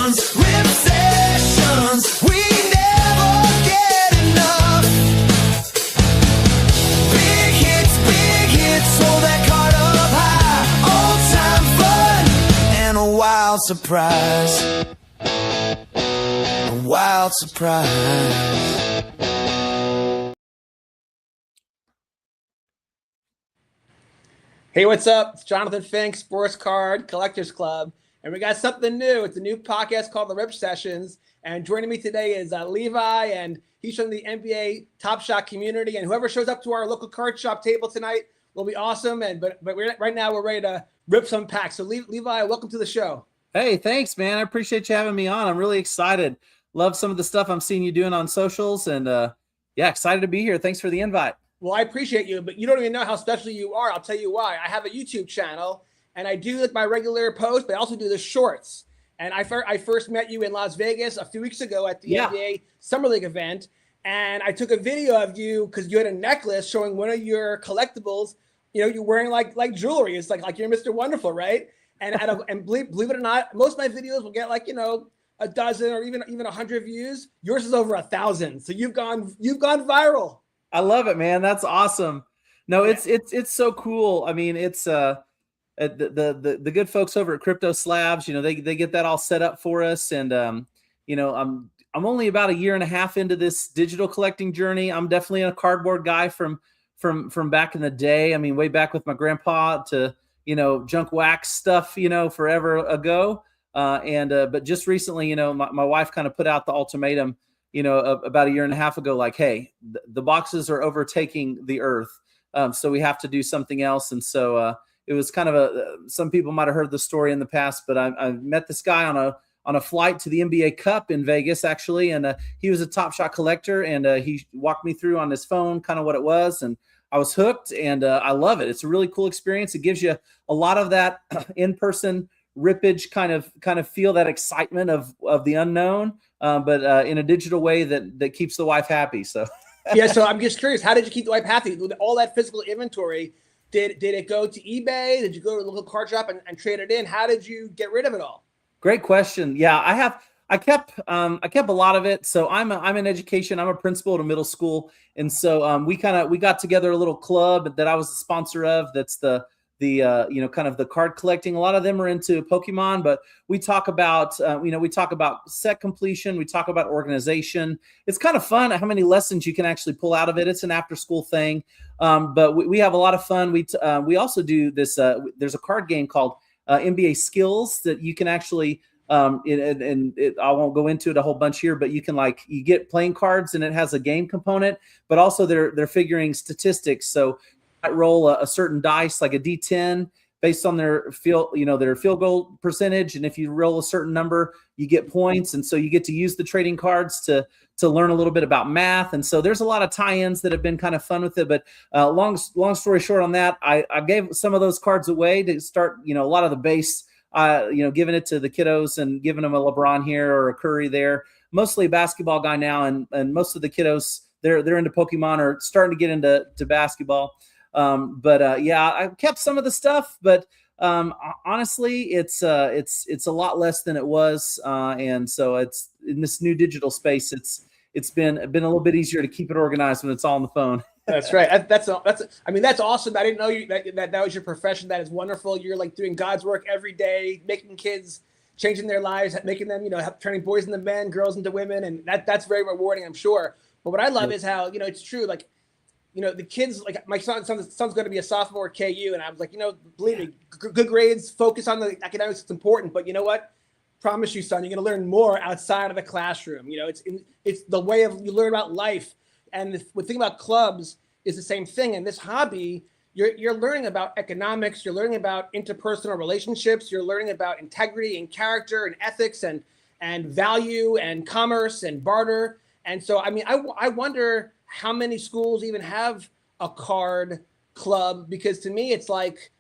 rip sessions. We never get enough. Big hits, hold that card up high. Old time fun and a wild surprise. A wild surprise. Hey, what's up? It's Jonathan Fink, Sports Card Collectors Club, and we got something new. It's a new podcast called The Rip Sessions, and joining me today is Levi, and he's from the NBA Top Shot community, and whoever shows up to our local card shop table tonight will be awesome. But right now we're ready to rip some packs. So Levi, welcome to the show. Hey, thanks, man. I appreciate you having me on. I'm really excited. Love some of the stuff I'm seeing you doing on socials, and yeah, excited to be here. Thanks for the invite. Well, I appreciate you, but you don't even know how special you are. I'll tell you why. I have a YouTube channel, and I do like my regular posts, but I also do the shorts. And I first met you in Las Vegas a few weeks ago at the NBA Summer League event, and I took a video of you because you had a necklace showing one of your collectibles. You know, you're wearing like jewelry. It's like you're Mr. Wonderful, right? And and believe it or not, most of my videos will get like, you know, a dozen or even 100 views. Yours is over 1,000. So you've gone viral. I love it, man. That's awesome. No, it's so cool. I mean, it's the good folks over at Crypto Slabs, you know, they get that all set up for us. And you know, I'm only about a year and a half into this digital collecting journey. I'm definitely a cardboard guy from back in the day. I mean, way back with my grandpa to, you know, junk wax stuff, you know, forever ago. But just recently, you know, my wife kind of put out the ultimatum, you know, about a year and a half ago, like, hey, the boxes are overtaking the earth. So we have to do something else. And so it was kind of some people might've heard the story in the past, but I met this guy on a flight to the NBA Cup in Vegas, actually. And he was a Top Shot collector, and he walked me through on his phone kind of what it was. And I was hooked, and I love it. It's a really cool experience. It gives you a lot of that in-person rippage kind of feel, that excitement of the unknown, but in a digital way that keeps the wife happy. So yeah, so I'm just curious, how did you keep the wife happy with all that physical inventory? Did it go to eBay? Did you go to a local card shop and trade it in? How did you get rid of it all? Great question. Yeah, I kept a lot of it. So I'm in education. I'm a principal at a middle school, and so we got together a little club that I was the sponsor of. That's the you know, kind of the card collecting. A lot of them are into Pokemon, but we talk about set completion. We talk about organization. It's kind of fun how many lessons you can actually pull out of it. It's an after school thing. But we have a lot of fun. We also do this. There's a card game called NBA Skills that you can actually, I won't go into it a whole bunch here, but you get playing cards, and it has a game component, but also they're figuring statistics. So roll a certain dice, like a D10, based on their field goal percentage, and if you roll a certain number, you get points, and so you get to use the trading cards to learn a little bit about math. And so there's a lot of tie-ins that have been kind of fun with it. But long story short on that, I gave some of those cards away to start, you know, a lot of the base, you know, giving it to the kiddos and giving them a LeBron here or a Curry there. Mostly a basketball guy now, and most of the kiddos they're into Pokemon or starting to get into basketball. Yeah, I kept some of the stuff, but honestly, it's a lot less than it was, and so it's in this new digital space. It's been a little bit easier to keep it organized when it's all on the phone. That's right. That's awesome. I didn't know that was your profession. That is wonderful. You're like doing God's work every day, making kids, changing their lives, making them, you know, turning boys into men, girls into women, and that's very rewarding, I'm sure. But what I love is how, you know, it's true, like, you know, the kids, like my son's going to be a sophomore at KU. And I was like, you know, believe me, good grades, focus on the academics. It's important. But you know what? Promise you, son, you're going to learn more outside of the classroom. You know, it's the way you learn about life. And the thing about clubs is the same thing. And this hobby, you're learning about economics. You're learning about interpersonal relationships. You're learning about integrity and character and ethics and value and commerce and barter. And so, I mean, I wonder how many schools even have a card club, because to me, it's like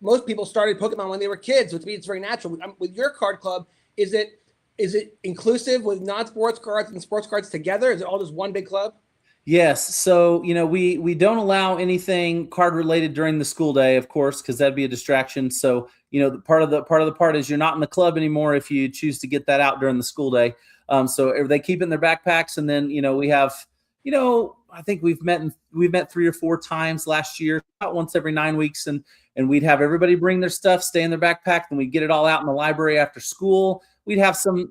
most people started Pokemon when they were kids. So to me, it's very natural. With your card club, is it inclusive with non-sports cards and sports cards together? Is it all just one big club? Yes. So, you know, we don't allow anything card related during the school day, of course, because that'd be a distraction. So, the part is you're not in the club anymore if you choose to get that out during the school day. So they keep it in their backpacks, and then we have I think we've met 3 or 4 times last year, about once every 9 weeks, and we'd have everybody bring their stuff, stay in their backpack, and we'd get it all out in the library after school. We'd have some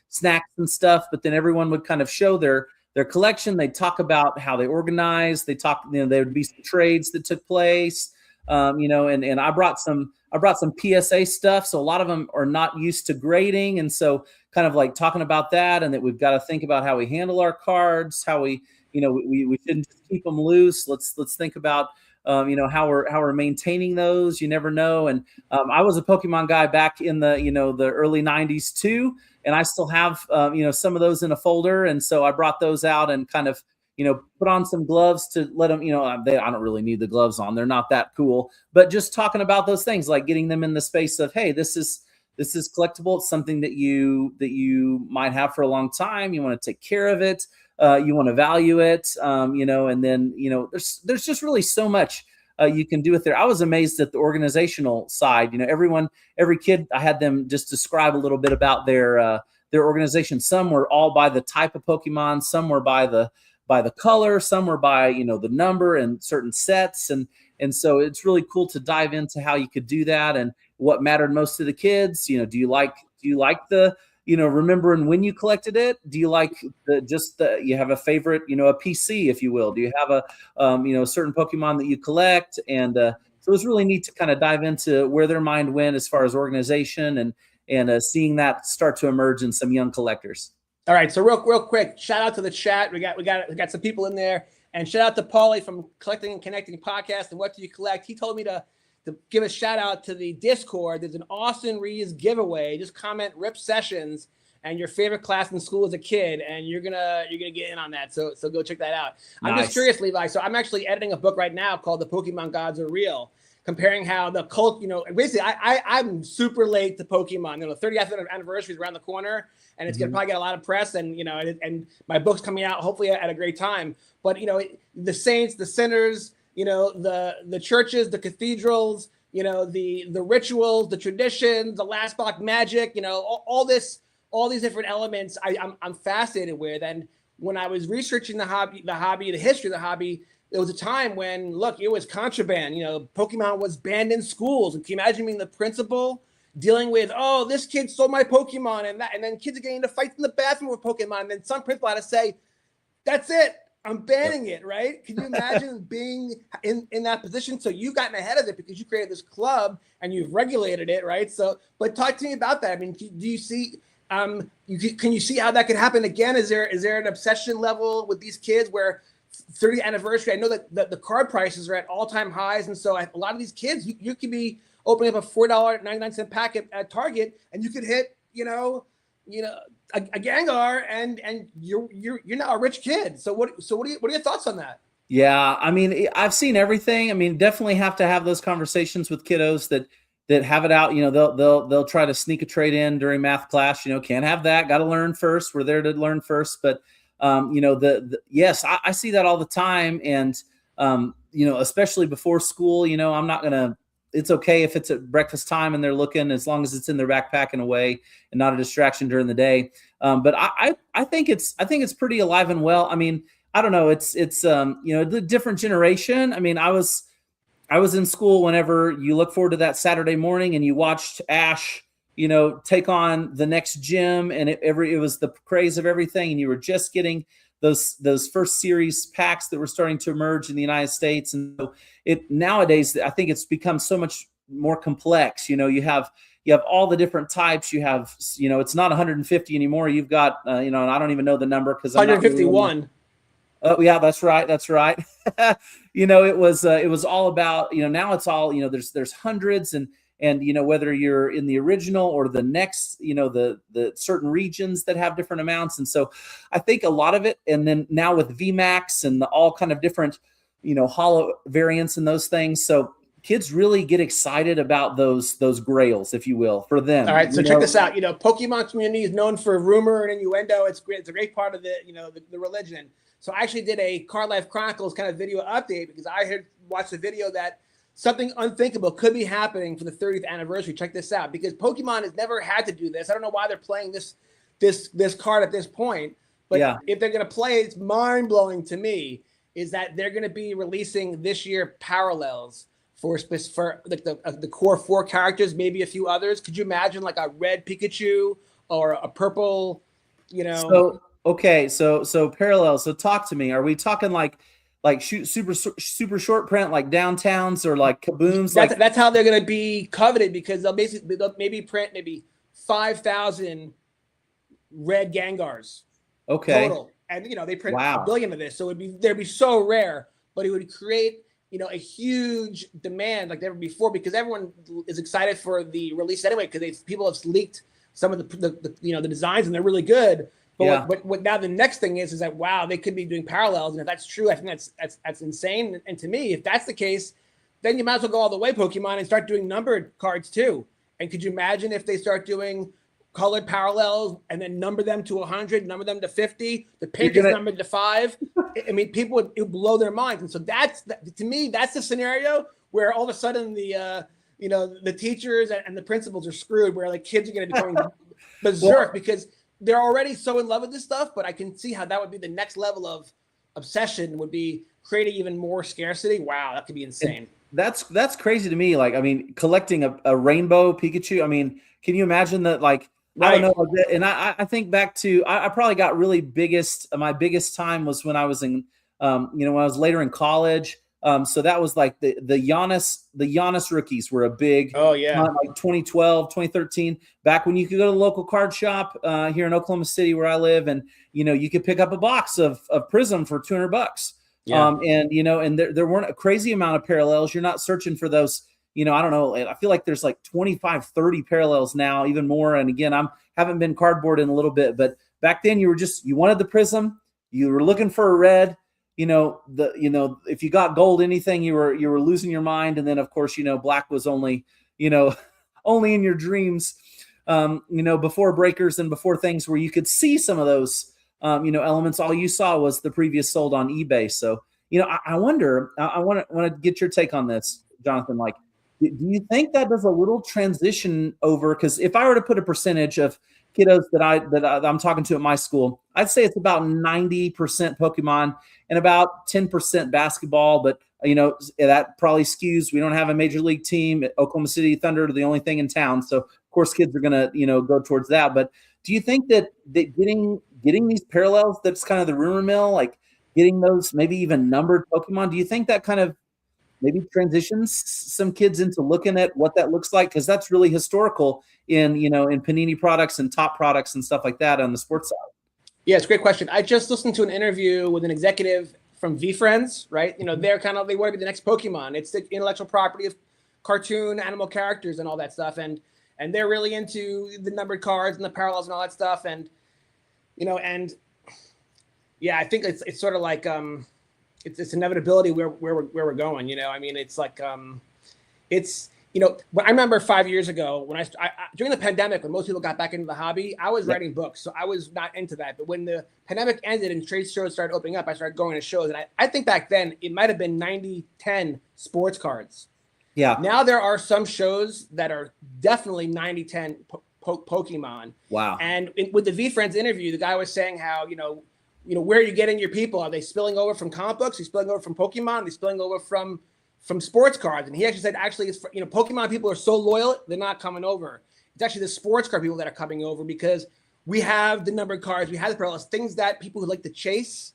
snacks and stuff, but then everyone would kind of show their collection. They'd talk about how they organized. They there would be some trades that took place, and I brought some PSA stuff. So a lot of them are not used to grading. And so kind of like talking about that, and that we've got to think about how we handle our cards, how we shouldn't just keep them loose. Let's think about, how we're maintaining those. You never know. And I was a Pokemon guy back in the early 90s too. And I still have, some of those in a folder. And so I brought those out and kind of, put on some gloves to let them, I don't really need the gloves on. They're not that cool, but just talking about those things, like getting them in the space of, hey, this is collectible. It's something that you might have for a long time. You want to take care of it. You want to value it, and then, there's just really so much you can do with there. I was amazed at the organizational side. Every kid, I had them just describe a little bit about their organization. Some were all by the type of Pokemon. Some were by the color. Some were by, the number and certain sets. And so it's really cool to dive into how you could do that and what mattered most to the kids. Do you like the, remembering when you collected it? Do you like you have a favorite, a PC, if you will? Do you have a certain Pokemon that you collect? And so it's really neat to kind of dive into where their mind went as far as organization and seeing that start to emerge in some young collectors. All right, so real quick, shout out to the chat. We got some people in there, and shout out to Paulie from Collecting and Connecting Podcast and What Do You Collect. He told me to give a shout out to the Discord. There's an Austin Reeves giveaway. Just comment RIP Sessions and your favorite class in school as a kid, and you're gonna get in on that. So go check that out. Nice. I'm just curious, Levi. So I'm actually editing a book right now called The Pokemon Gods Are Real, comparing how the cult, basically I'm super late to Pokemon. The 30th anniversary is around the corner, and it's gonna probably get a lot of press, and and my book's coming out hopefully at a great time. But the saints, the sinners, the churches, the cathedrals, the rituals, the traditions, the last block magic, all these different elements I'm fascinated with. And when I was researching the history of the hobby, there was a time when, look, it was contraband. Pokemon was banned in schools. And can you imagine being the principal dealing with, oh, this kid stole my Pokemon, and then kids are getting into fights in the bathroom with Pokemon, and then some principal had to say, that's it, I'm banning it, right? Can you imagine being in that position? So you've gotten ahead of it because you created this club and you've regulated it, right? So, but talk to me about that. I mean, do you see, can you see how that could happen again? Is there an obsession level with these kids where 30th anniversary, I know that the card prices are at all-time highs, and so a lot of these kids, you could be opening up a $4.99 pack at Target, and you could hit, a Gengar, and you're now a rich kid. So what are your thoughts on that? Yeah, I mean, I've seen everything. I mean, definitely have to have those conversations with kiddos that have it out. They'll try to sneak a trade in during math class. Can't have that. Got to learn first. We're there to learn first. But yes, I see that all the time, and especially before school. I'm not gonna. It's okay if it's at breakfast time and they're looking, as long as it's in their backpack in a way and not a distraction during the day. But I think it's pretty alive and well. I mean, I don't know. It's the different generation. I mean, I was in school whenever you look forward to that Saturday morning and you watched Ash, take on the next gym, and it was the craze of everything, and you were just getting those first series packs that were starting to emerge in the United States. And so nowadays, I think it's become so much more complex. You have all the different types. You have, it's not 150 anymore. You've got, and I don't even know the number because 151. Oh yeah, that's right. It was all about, now it's all, there's hundreds, and whether you're in the original or the next, the certain regions that have different amounts. And so I think a lot of it, and then now with VMAX and all kind of different, holo variants and those things. So kids really get excited about those grails, if you will, for them. All right. So check this out. Pokemon community is known for rumor and innuendo. It's great. It's a great part of the religion. So I actually did a Card Life Chronicles kind of video update because I had watched a video that something unthinkable could be happening for the 30th anniversary. Check this out, because Pokemon has never had to do this. I don't know why they're playing this card at this point, but if they're going to play, it's mind blowing to me. Is that they're going to be releasing this year parallels for like the core 4 characters, maybe a few others. Could you imagine like a red Pikachu or a purple, So okay, so parallels. So talk to me. Are we talking like super short print, like downtowns or like kabooms? That's how they're going to be coveted, because they'll maybe print 5,000 red Gengars total. And they print a billion of this, so they'd be so rare, but it would create a huge demand like never before, because everyone is excited for the release anyway, because people have leaked some of the designs and they're really good. But what now the next thing is that wow, they could be doing parallels, and if that's true, I think that's insane. And to me, if that's the case, then you might as well go all the way Pokemon and start doing numbered cards too. And could you imagine if they start doing colored parallels and then number them to 100, number them to 50, the pink is numbered to 5. I mean, people would blow their minds. And so to me, that's the scenario where all of a sudden the teachers and the principals are screwed, where like kids are going to be going berserk because they're already so in love with this stuff. But I can see how that would be the next level of obsession, would be creating even more scarcity. Wow, that could be insane. That's crazy to me. Like, I mean, collecting a rainbow Pikachu. I mean, can you imagine that? Like, I don't know. And I think back to, I probably got really my biggest time was when I was in, when I was later in college. So that was like the Giannis rookies were a big, like 2012, 2013, back when you could go to the local card shop here in Oklahoma City where I live. And, you could pick up a box of Prism for $200. Yeah. And there weren't a crazy amount of parallels. You're not searching for those, I don't know. I feel like there's like 25, 30 parallels now, even more. And again, haven't been cardboard in a little bit, but back then you wanted the Prism, you were looking for a red, if you got gold, anything, you were losing your mind. And then of course, black was only, only in your dreams, before breakers and before things where you could see some of those, elements. All you saw was the previous sold on eBay. So, I wonder, I want to get your take on this, Jonathan. Like, do you think that does a little transition over? Because if I were to put a percentage of kiddos that I'm talking to at my school, I'd say it's about 90% Pokemon and about 10% basketball. But that probably skews. We don't have a major league team. Oklahoma City Thunder are the only thing in town, so of course kids are gonna go towards that. But do you think that getting these parallels, that's kind of the rumor mill, like getting those maybe even numbered Pokemon, do you think that kind of maybe transitions some kids into looking at what that looks like? Because that's really historical in Panini products and top products and stuff like that on the sports side. Yeah, it's a great question. I just listened to an interview with an executive from V-Friends, right? They want to be the next Pokemon. It's the intellectual property of cartoon animal characters and all that stuff. And they're really into the numbered cards and the parallels and all that stuff. And, I think it's sort of like, it's inevitability where we're going. I mean, it's like I remember 5 years ago when I during the pandemic, when most people got back into the hobby, I was writing books, so I was not into that. But when the pandemic ended and trade shows started opening up, I started going to shows, and I think back then it might have been 90-10 sports cards. Yeah. Now there are some shows that are definitely 90-10 Pokemon. Wow. And with the V-Friends interview, the guy was saying how where are you getting your people? Are they spilling over from comic books? Are they spilling over from Pokemon? Are they spilling over from sports cards? And he actually said, it's Pokemon people are so loyal, they're not coming over. It's actually the sports card people that are coming over, because we have the numbered cards, we have the parallels, things that people who like to chase,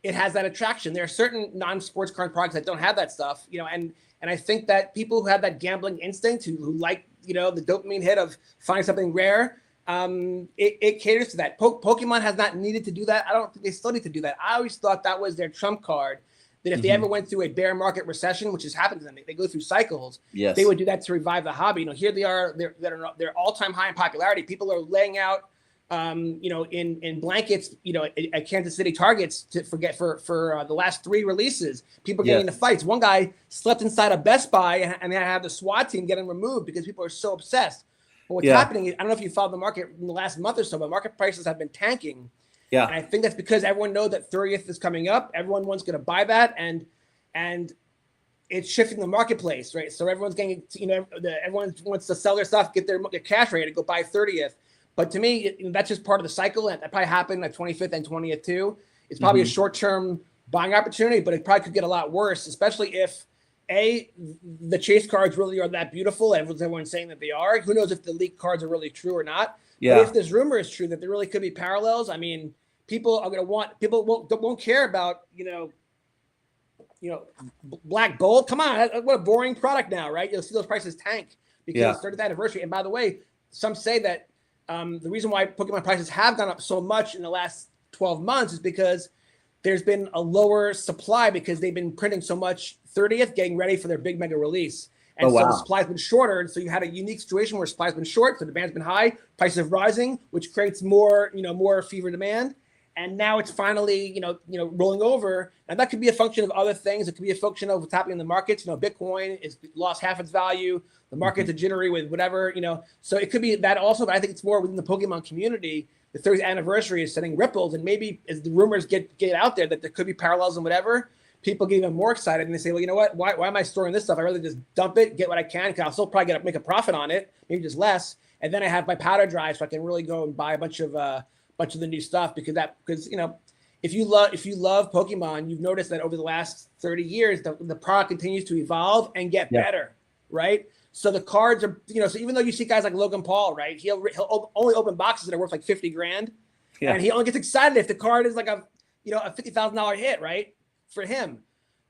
it has that attraction. There are certain non-sports card products that don't have that stuff, and I think that people who have that gambling instinct, who like, the dopamine hit of finding something rare, it caters to that. Pokemon has not needed to do that. I don't think they still need to do that. I always thought that was their trump card, that if they ever went through a bear market recession, which has happened to them, they go through cycles, they would do that to revive the hobby. Here they are, they're all-time high in popularity. People are laying out, in blankets, at Kansas City Targets for the last 3 releases. People are getting into fights. One guy slept inside a Best Buy and they had the SWAT team get him removed because people are so obsessed. But what's happening is, I don't know if you followed the market in the last month or so, but market prices have been tanking. Yeah. And I think that's because everyone knows that 30th is coming up. Everyone's going to buy that. And it's shifting the marketplace, right? So everyone's getting, everyone wants to sell their stuff, get their cash ready to go buy 30th. But to me, that's just part of the cycle. And that probably happened at 25th and 20th too. It's probably a short-term buying opportunity, but it probably could get a lot worse, especially if the chase cards really are that beautiful. Everyone's saying that they are. Who knows if the leaked cards are really true or not? Yeah. But if this rumor is true that there really could be parallels, I mean, people won't care about black gold. Come on, what a boring product now, right? You'll see those prices tank because it's 30th anniversary. And by the way, some say that the reason why Pokemon prices have gone up so much in the last 12 months is because there's been a lower supply because they've been printing so much 30th, getting ready for their big mega release. And so the supply's been shorter. And so you had a unique situation where supply's been short, so demand's been high, prices are rising, which creates more fever demand. And now it's finally, rolling over. And that could be a function of other things. It could be a function of what's happening in the markets. Bitcoin is lost half its value. The markets are jittery with whatever, So it could be that also, but I think it's more within the Pokemon community. The 30th anniversary is setting ripples, and maybe as the rumors get out there that there could be parallels and whatever, people get even more excited and they say, well, you know what? Why am I storing this stuff? I'd rather just dump it, get what I can, because I'll still probably make a profit on it, maybe just less, and then I have my powder dry, so I can really go and buy a bunch of the new stuff because if you love Pokemon, you've noticed that over the last 30 years, the product continues to evolve and get better, right? So the cards are, so even though you see guys like Logan Paul, right? He'll only open boxes that are worth like $50,000. Yeah. And he only gets excited if the card is like a $50,000 hit, right? For him.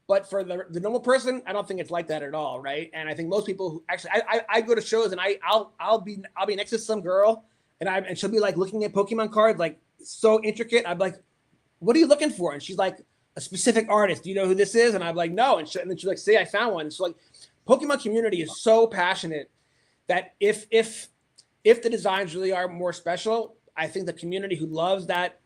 But for the normal person, I don't think it's like that at all, right? And I think most people who actually, I go to shows and I'll be next to some girl and she'll be like looking at Pokemon cards, like so intricate. I'm like, what are you looking for? And she's like, a specific artist. Do you know who this is? And I'm like, no. And then she's like, see, I found one. So like, Pokemon community is so passionate that if the designs really are more special, I think the community who loves that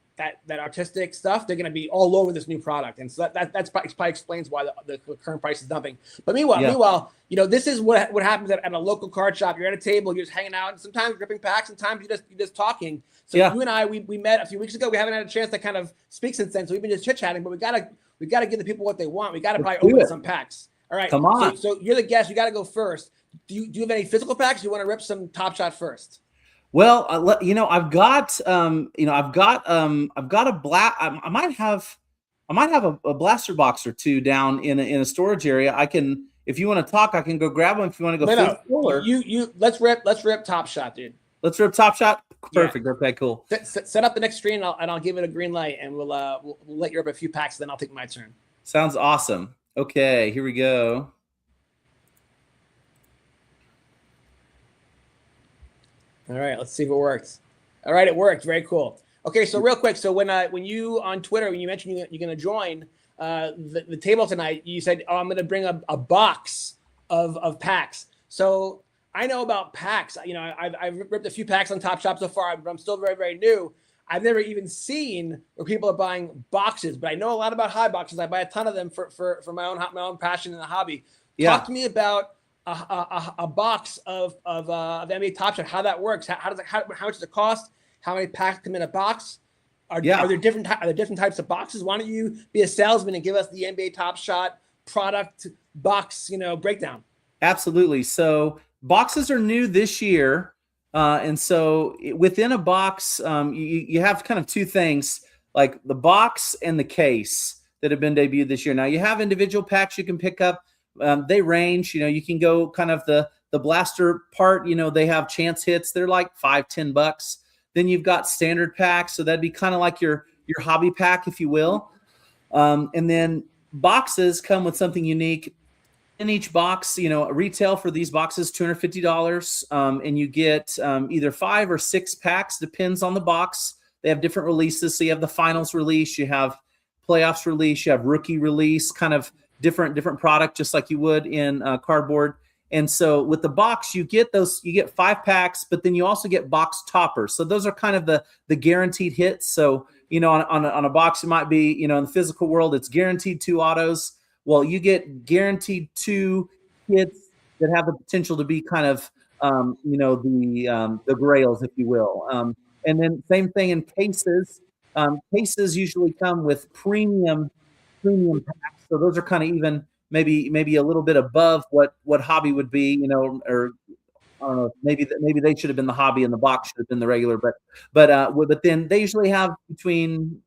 artistic stuff, they're going to be all over this new product. And so that's probably explains why the current price is dumping. But meanwhile, this is what happens at a local card shop. You're at a table, you're just hanging out, and sometimes ripping packs, sometimes you're just talking. So you and I, we met a few weeks ago. We haven't had a chance to kind of speak since then. So we've been just chit-chatting, but we gotta give the people what they want. We gotta probably open some packs. All right. Come on. So you're the guest. You got to go first. Do you have any physical packs? You want to rip some Top Shot first? Well, I've got a black. I might have a blaster box or two down in a storage area. I can, if you want to talk, I can go grab them. If you want to go, let's rip Top Shot, dude. Let's rip Top Shot. Perfect. Yeah. Okay, cool. Set up the next screen, and I'll give it a green light, and we'll let you rip a few packs. Then I'll take my turn. Sounds awesome. Okay, here we go. All right, let's see if it works. All right, it worked. Very cool. Okay, so real quick, so when you on Twitter, when you mentioned you're going to join the table tonight, you said, "Oh, I'm going to bring a box of packs." So I know about packs. I've ripped a few packs on Top Shop so far, but I'm still very, very new. I've never even seen where people are buying boxes, but I know a lot about high boxes. I buy a ton of them for my own passion in the hobby. Yeah. Talk to me about a box of NBA Top Shot, how that works. How much does it cost? How many packs come in a box? Are there different types of boxes? Why don't you be a salesman and give us the NBA Top Shot product box, breakdown? Absolutely. So boxes are new this year. And so within a box, you have kind of two things, like the box and the case that have been debuted this year. Now you have individual packs you can pick up. They range, you can go kind of the blaster part, they have chance hits. They're like $5-10. Then you've got standard packs. So that'd be kind of like your hobby pack, if you will. And then boxes come with something unique. In each box, retail for these boxes, $250, and you get either 5 or 6 packs, depends on the box. They have different releases. So you have the finals release, you have playoffs release, you have rookie release, kind of different product, just like you would in cardboard. And so with the box, you get 5 packs, but then you also get box toppers. So those are kind of the guaranteed hits. So, on a box, it might be, in the physical world, it's guaranteed 2 autos. Well, you get guaranteed 2 hits that have the potential to be kind of, the grails, if you will. And then same thing in cases. Cases usually come with premium packs, so those are kind of maybe a little bit above what hobby would be, or I don't know, maybe they should have been the hobby and the box should have been the regular, but then they usually have between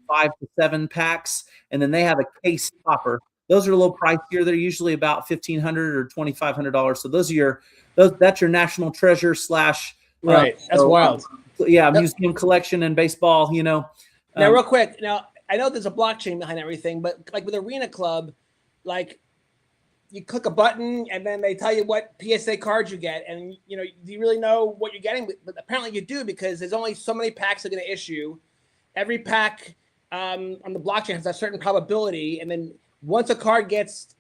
5 to 7 packs, and then they have a case topper. Those are a little pricier. They're usually about $1,500 or $2,500. So that's your national treasure slash right. That's wild. Museum collection and baseball. Now, real quick. Now, I know there's a blockchain behind everything, but like with Arena Club, like you click a button and then they tell you what PSA cards you get, and do you really know what you're getting? But apparently you do, because there's only so many packs they're going to issue. Every pack on the blockchain has a certain probability, and then once a card gets,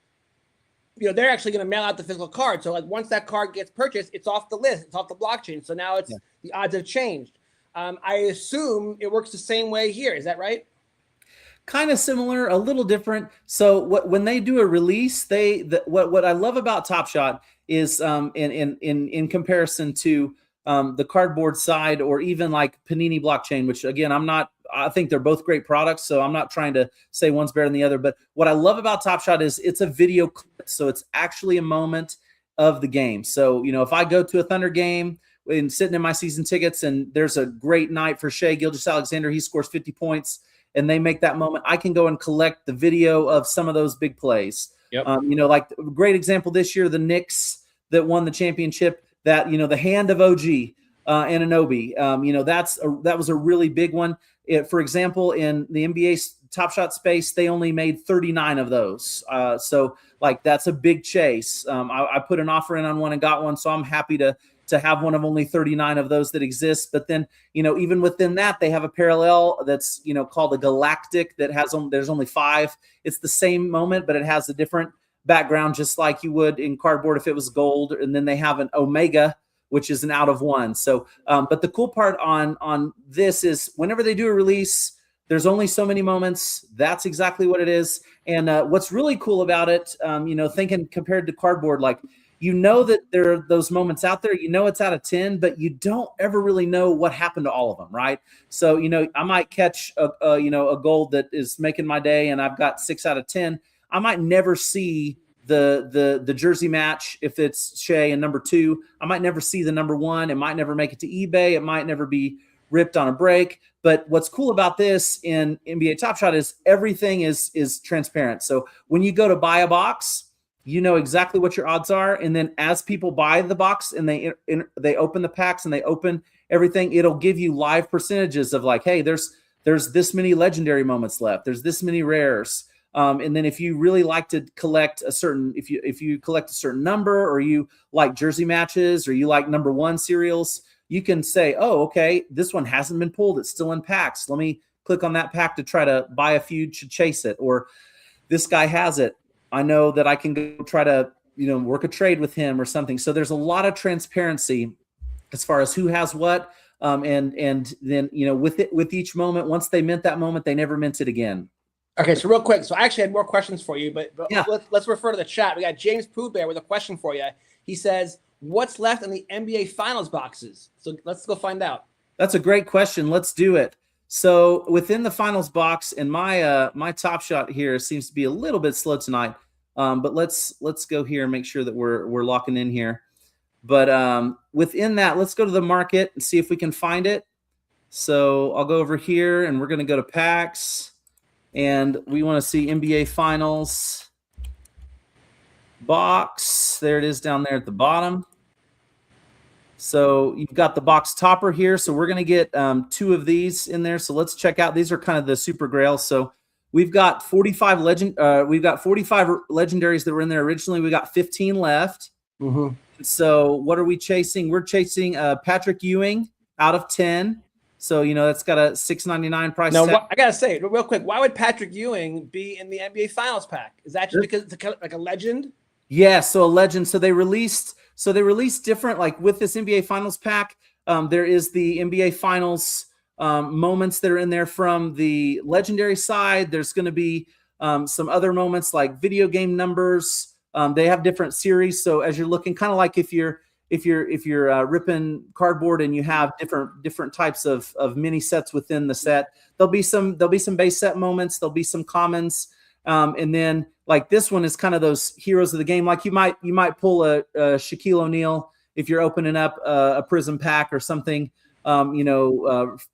they're actually going to mail out the physical card. So like once that card gets purchased, it's off the list, it's off the blockchain. So now the odds have changed. I assume it works the same way here. Is that right? Kind of similar, a little different. So when they do a release, what I love about Top Shot is in comparison to the cardboard side, or even like Panini blockchain, which again, I think they're both great products, so I'm not trying to say one's better than the other. But what I love about Top Shot is it's a video clip, so it's actually a moment of the game. So if I go to a Thunder game and sitting in my season tickets, and there's a great night for Shai Gilgeous-Alexander, he scores 50 points, and they make that moment, I can go and collect the video of some of those big plays. Yep. Like a great example this year, the Knicks that won the championship, that the hand of OG Anunoby, that was a really big one. For example, in the NBA Top Shot space, they only made 39 of those. So like that's a big chase. I put an offer in on one and got one, so I'm happy to have one of only 39 of those that exist. But then, even within that, they have a parallel that's, called a Galactic that there's only 5. It's the same moment, but it has a different background, just like you would in cardboard if it was gold. And then they have an Omega, which is an out of 1. So, but the cool part on this is whenever they do a release, there's only so many moments. That's exactly what it is. And what's really cool about it, thinking compared to cardboard, like, that there are those moments out there, it's out of 10, but you don't ever really know what happened to all of them, right? So, I might catch a gold that is making my day, and I've got 6 out of 10. I might never see the jersey match if it's Shai and number 2. I might never see the number 1. It might never make it to eBay. It might never be ripped on a break. But what's cool about this in NBA Top Shot is everything is transparent. So when you go to buy a box, you know exactly what your odds are. And then as people buy the box and they open the packs and they open everything, it'll give you live percentages of like, hey, there's this many legendary moments left. There's this many rares. And then if you really like to collect if you collect a certain number, or you like jersey matches, or you like number 1 serials, you can say, oh, okay, this one hasn't been pulled. It's still in packs. Let me click on that pack to try to buy a few to chase it. Or this guy has it. I know that I can go try to, work a trade with him or something. So there's a lot of transparency as far as who has what. And then, with each moment, once they mint that moment, they never mint it again. Okay, so real quick. So I actually had more questions for you, but yeah. let's refer to the chat. We got James Pooh Bear with a question for you. He says, what's left in the NBA Finals boxes? So let's go find out. That's a great question. Let's do it. So within the Finals box, and my Top Shot here seems to be a little bit slow tonight, but let's go here and make sure that we're locking in here. But within that, let's go to the market and see if we can find it. So I'll go over here, and we're going to go to packs, and we want to see NBA Finals box. There it is down there at the bottom. So you've got the box topper here. So we're going to get 2 of these in there. So let's check out. These are kind of the super grails. So we've got 45 legendaries that were in there originally. We got 15 left. Mm-hmm. So what are we chasing? We're chasing Patrick Ewing out of 10. So, that's got a $6.99 price. Now, I got to say, real quick, why would Patrick Ewing be in the NBA Finals pack? Is that just because it's like a legend? Yeah, so a legend. So they released different, like with this NBA Finals pack, there is the NBA Finals moments that are in there from the legendary side. There's going to be some other moments like video game numbers. They have different series. So as you're looking, kind of like if you're ripping cardboard and you have different types of mini sets within the set, there'll be some base set moments. There'll be some commons. And then like this one is kind of those heroes of the game. Like you might pull a Shaquille O'Neal if you're opening up a Prism pack or something.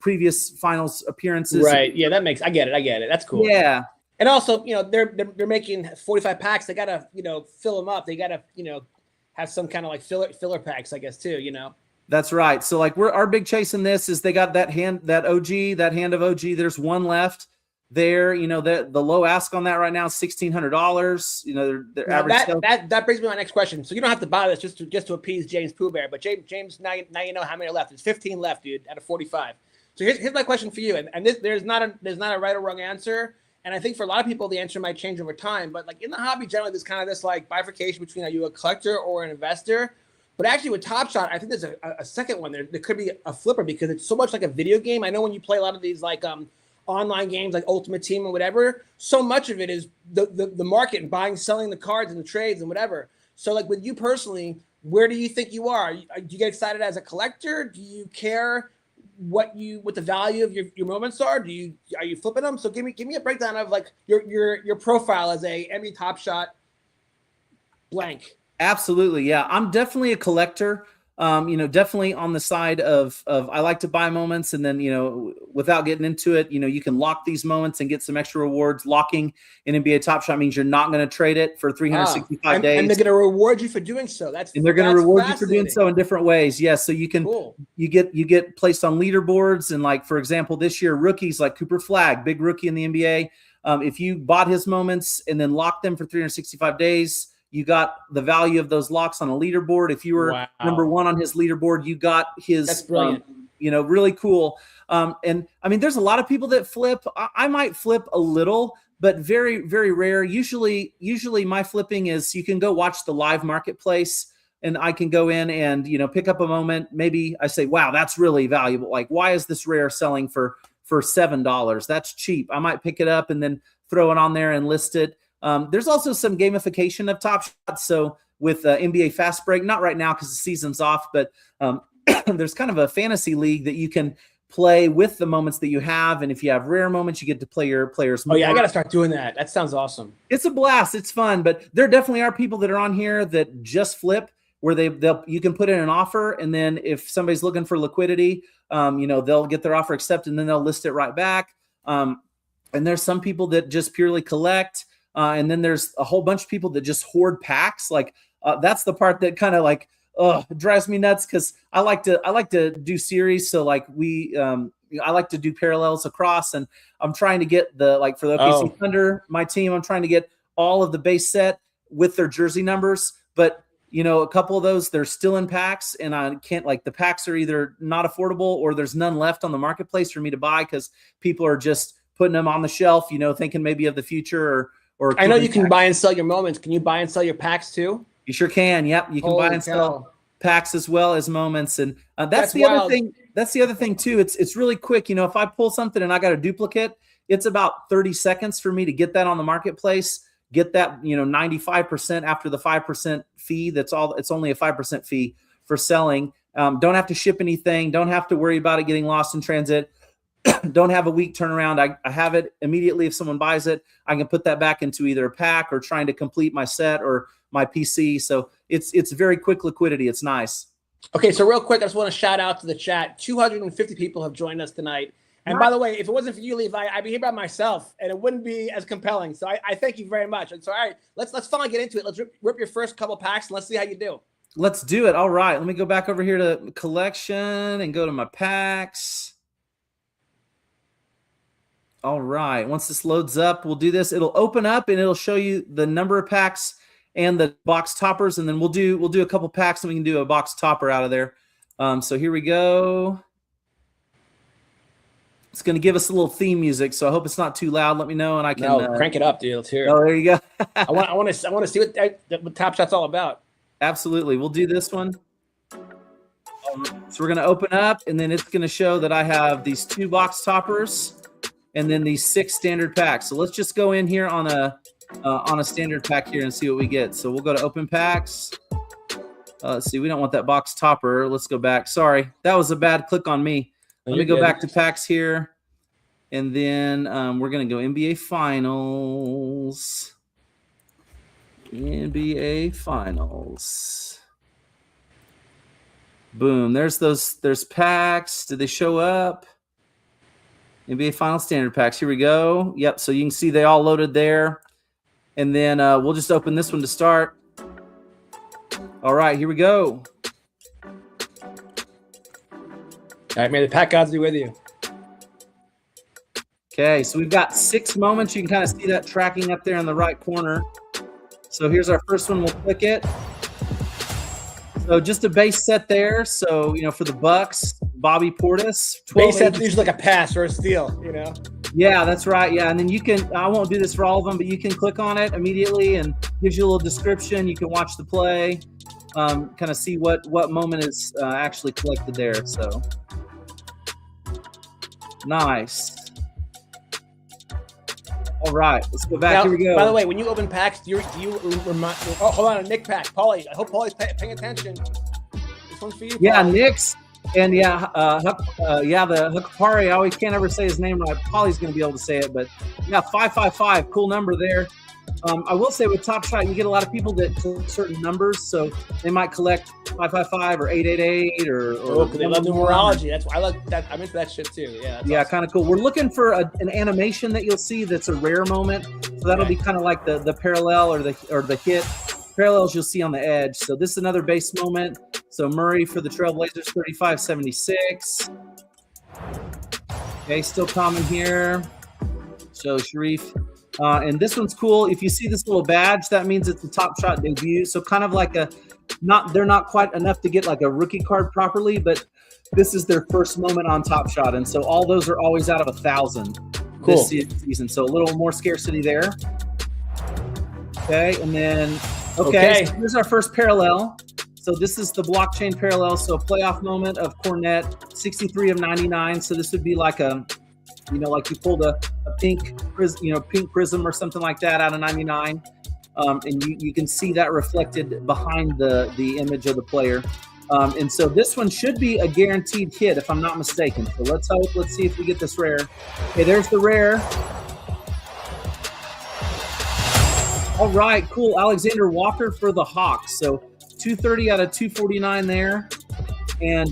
Previous finals appearances. Right. Yeah, I get it. That's cool. Yeah. And also, they're making 45 packs. They gotta, fill them up. They gotta, have some kind of like filler packs, I guess, too. That's right. So like our big chase in this is they got that hand of OG. There's one left there. The low ask on that right now is $1,600. Their average sale. That brings me to my next question. So you don't have to buy this just to appease James Pooh Bear, but James, now you know how many are left. There's 15 left, dude, out of 45. So here's my question for you. And there's not a right or wrong answer. And I think for a lot of people, the answer might change over time. But like in the hobby, generally, there's kind of this like bifurcation between are you a collector or an investor. But actually with Top Shot, I think there's a second one there. There could be a flipper because it's so much like a video game. I know when you play a lot of these like online games like Ultimate Team or whatever, so much of it is the market and buying, selling the cards and the trades and whatever. So like with you personally, where do you think you are? Do you get excited as a collector? Do you care what the value of your moments are? Are you flipping them? So give me a breakdown of like your profile as a ME Top Shot blank. Absolutely. Yeah. I'm definitely a collector. Definitely on the side of I like to buy moments, and then, without getting into it, you can lock these moments and get some extra rewards. Locking in NBA Top Shot means you're not going to trade it for 365 days. And they're going to reward you for doing so. They're going to reward you for doing so in different ways. Yes. So you can, you get placed on leaderboards. And like, for example, this year, rookies like Cooper Flagg, big rookie in the NBA. If you bought his moments and then locked them for 365 days, you got the value of those locks on a leaderboard. If you were number one on his leaderboard, you got his. That's brilliant. Really cool. And I mean, there's a lot of people that flip. I might flip a little, but very, very rare. Usually my flipping is you can go watch the live marketplace, and I can go in and pick up a moment. Maybe I say, wow, that's really valuable. Like, why is this rare selling for $7? That's cheap. I might pick it up and then throw it on there and list it. There's also some gamification of Top Shot. So with NBA Fast Break, not right now because the season's off, but there's kind of a fantasy league that you can play with the moments that you have. And if you have rare moments, you get to play your players more. Oh, yeah, I got to start doing that. That sounds awesome. It's a blast. It's fun. But there definitely are people that are on here that just flip, where you can put in an offer. And then if somebody's looking for liquidity, they'll get their offer accepted and then they'll list it right back. And there's some people that just purely collect. And then there's a whole bunch of people that just hoard packs. Like that's the part that kind of like drives me nuts, because I like to do series. So like I like to do parallels across, and I'm trying to get for the OKC Thunder, my team, I'm trying to get all of the base set with their jersey numbers. But a couple of those, they're still in packs, and I can't, the packs are either not affordable or there's none left on the marketplace for me to buy because people are just putting them on the shelf, thinking maybe of the future or I know you can buy and sell your moments. Can you buy and sell your packs too? You sure can. Yep. You can buy and sell packs as well as moments. And that's the other thing. That's the other thing too. It's really quick. If I pull something and I got a duplicate, it's about 30 seconds for me to get that on the marketplace, get that, 95% after the 5% fee. It's only a 5% fee for selling. Don't have to ship anything. Don't have to worry about it getting lost in transit. Don't have a week turnaround. I have it immediately. If someone buys it, I can put that back into either a pack or trying to complete my set or my PC. So it's very quick liquidity. It's nice. Okay, so real quick, I just want to shout out to the chat. 250 people have joined us tonight. And by the way, if it wasn't for you, Levi, I'd be here by myself, and it wouldn't be as compelling. So I thank you very much. And so, all right, let's finally get into it. Let's rip your first couple packs, and let's see how you do. Let's do it. All right, let me go back over here to collection and go to my packs. All right. Once this loads up, we'll do this. It'll open up and it'll show you the number of packs and the box toppers, and then we'll do a couple packs and we can do a box topper out of there. So here we go. It's going to give us a little theme music, so I hope it's not too loud. Let me know, and I can crank it up, dude. Let's hear it. Oh, there you go. I want to see what Top Shot's all about. Absolutely. We'll do this one. So we're going to open up, and then it's going to show that I have these 2 box toppers and then these 6 standard packs. So let's just go in here on a standard pack here and see what we get. So we'll go to open packs. Let's see. We don't want that box topper. Let's go back. Sorry, that was a bad click on me. Let me go back to packs here. And then we're going to go NBA Finals. NBA Finals. Boom. There's packs. Did they show up? NBA Final Standard packs. Here we go. Yep. So you can see they all loaded there. And then we'll just open this one to start. All right, here we go. All right, may the pack gods be with you. Okay, so we've got 6 moments. You can kind of see that tracking up there in the right corner. So here's our first one. We'll click it. So just a base set there. So, for the Bucks, Bobby Portis. Base set's usually like a pass or a steal, Yeah, that's right. Yeah, and then you can, I won't do this for all of them, but you can click on it immediately and gives you a little description. You can watch the play, kind of see what moment is actually collected there. So nice. All right, let's go back. Now, here we go. By the way, when you open packs, do you remind? Oh, hold on, a Nick pack, Paulie. I hope Paulie's paying attention. This one's for you. Yeah, Paulie. Nick's. And the Huckapari, I always can't ever say his name right. Paulie's going to be able to say it, but yeah, 555, cool number there. I will say with Top Shot, you get a lot of people that collect certain numbers, so they might collect 555 or 888 or they love numerology. That's why I love that. I'm into that shit too. Yeah. Yeah, awesome. kind of cool. We're looking for an animation that you'll see that's a rare moment. So that'll be kind of like the parallel or the hit. Parallels you'll see on the edge. So this is another base moment. So Murray for the Trailblazers, 35-76. Okay, still common here. So Sharif. And this one's cool. If you see this little badge, that means it's a Top Shot debut. So kind of like they're not quite enough to get like a rookie card properly, but this is their first moment on Top Shot. And so all those are always out of 1,000 this season. So a little more scarcity there. Okay, and then, so here's our first parallel. So this is the blockchain parallel. So playoff moment of Cornet, 63 of 99. So this would be like like you pulled a pink prism or something like that out of 99. And you can see that reflected behind the image of the player. And so this one should be a guaranteed hit if I'm not mistaken. So let's see if we get this rare. Okay, there's the rare. All right, cool. Alexander Walker for the Hawks. So 230 out of 249 there. And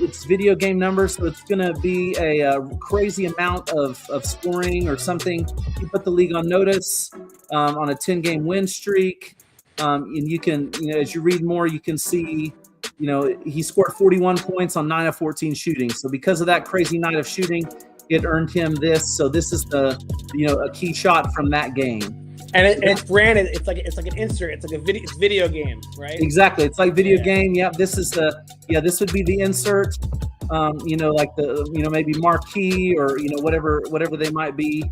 it's video game numbers, so it's going to be a crazy amount of scoring or something. You put the league on notice on a 10-game win streak. And you can, as you read more, you can see, he scored 41 points on 9 of 14 shooting. So because of that crazy night of shooting, it earned him this. So this is a key shot from that game. And it's branded. It's like an insert. It's like it's video game, right? Exactly. It's like video game. Yep. This is this would be the insert. Like maybe marquee or whatever they might be.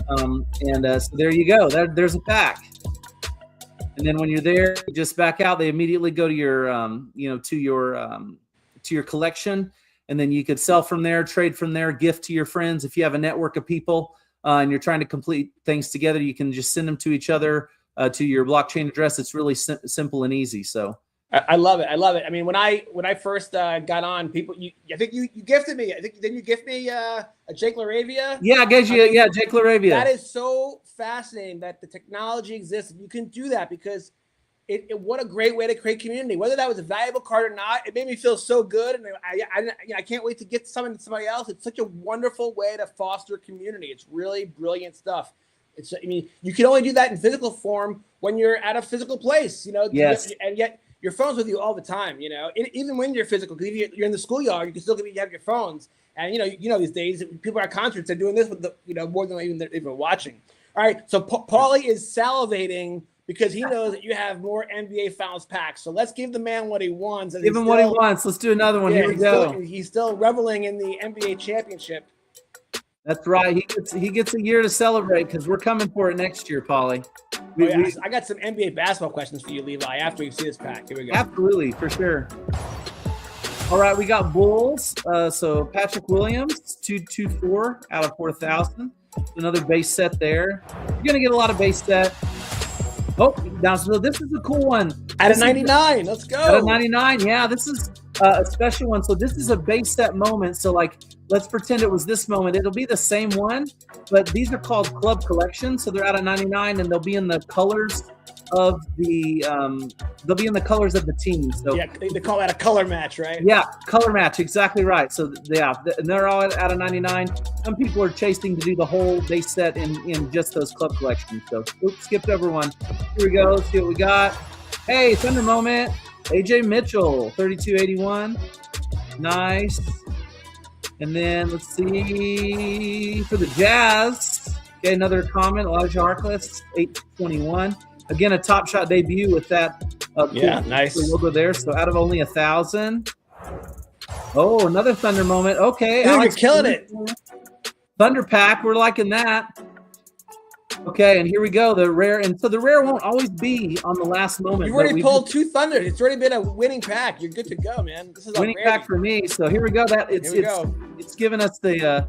So there you go. There's a pack. And then when you're there, you just back out. They immediately go to your to your collection, and then you could sell from there, trade from there, gift to your friends if you have a network of people. And you're trying to complete things together, you can just send them to each other to your blockchain address. It's really simple and easy. So I love it. I mean, when I first got on, people, I think you gifted me. Didn't you gift me a Jake LaRavia? Yeah, I gave you Jake LaRavia. That is so fascinating that the technology exists. You can do that because what a great way to create community. Whether that was a valuable card or not, it made me feel so good, and I can't wait to get something to somebody else. It's such a wonderful way to foster community. It's really brilliant stuff. You can only do that in physical form when you're at a physical place, Yes. And yet your phone's with you all the time, even when you're physical. Because if you're in the schoolyard, you can still have your phones. And these days people are at concerts. They're doing this with more than even watching. All right, so Paulie is salivating because he knows that you have more NBA Finals packs. So let's give the man what he wants. Give him what he wants. Let's do another one. Here we go. He's still reveling in the NBA championship. That's right. He gets a year to celebrate because we're coming for it next year, Paulie. I got some NBA basketball questions for you, Levi, after you see this pack. Here we go. Absolutely, for sure. All right, we got Bulls. So Patrick Williams, 224 out of 4,000. Another base set there. You're going to get a lot of base set. Oh, now so this is a cool one. Out of 99, let's go. Out of 99, yeah. This is a special one. So this is a base set moment. So like, let's pretend it was this moment. It'll be the same one, but these are called club collections. So they're out of 99, and they'll be in the colors of the team. So yeah, they call that a color match, right? yeah, color match, exactly right. So yeah, and they're all out of 99. Some people are chasing to do the whole base set in just those club collections. So oops, skipped over one. Here we go. Let's see what we got. Hey, Thunder moment. AJ Mitchell, 3281. Nice. And then let's see for the Jazz. Okay, another comment. Elijah Harkless, 821. Again, a Top Shot debut with that. Nice logo there. So out of only 1,000. Oh, another Thunder moment. Okay, dude, you're killing it. Thunder Pack. We're liking that. Okay, and here we go. The rare, and so the rare won't always be on the last moment. You've already pulled 2 Thunders. It's already been a winning pack. You're good to go, man. This is winning pack for me. So here we go. It's giving us the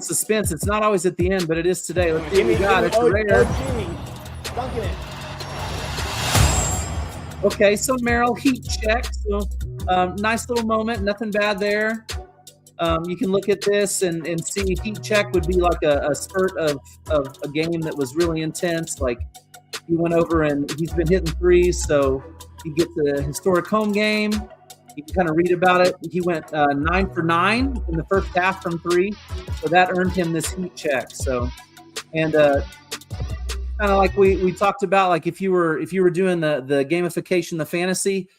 suspense. It's not always at the end, but it is today. Let's see what we got. It's rare. Dunking it. Okay, so Merrill heat check. So nice little moment. Nothing bad there. You can look at this and see heat check would be like a spurt of a game that was really intense. Like he went over and he's been hitting threes, so he gets a historic home game. You can kind of read about it. He went 9 for 9 in the first half from 3, so that earned him this heat check. So, and kind of like we talked about, like if you were doing the gamification, the fantasy,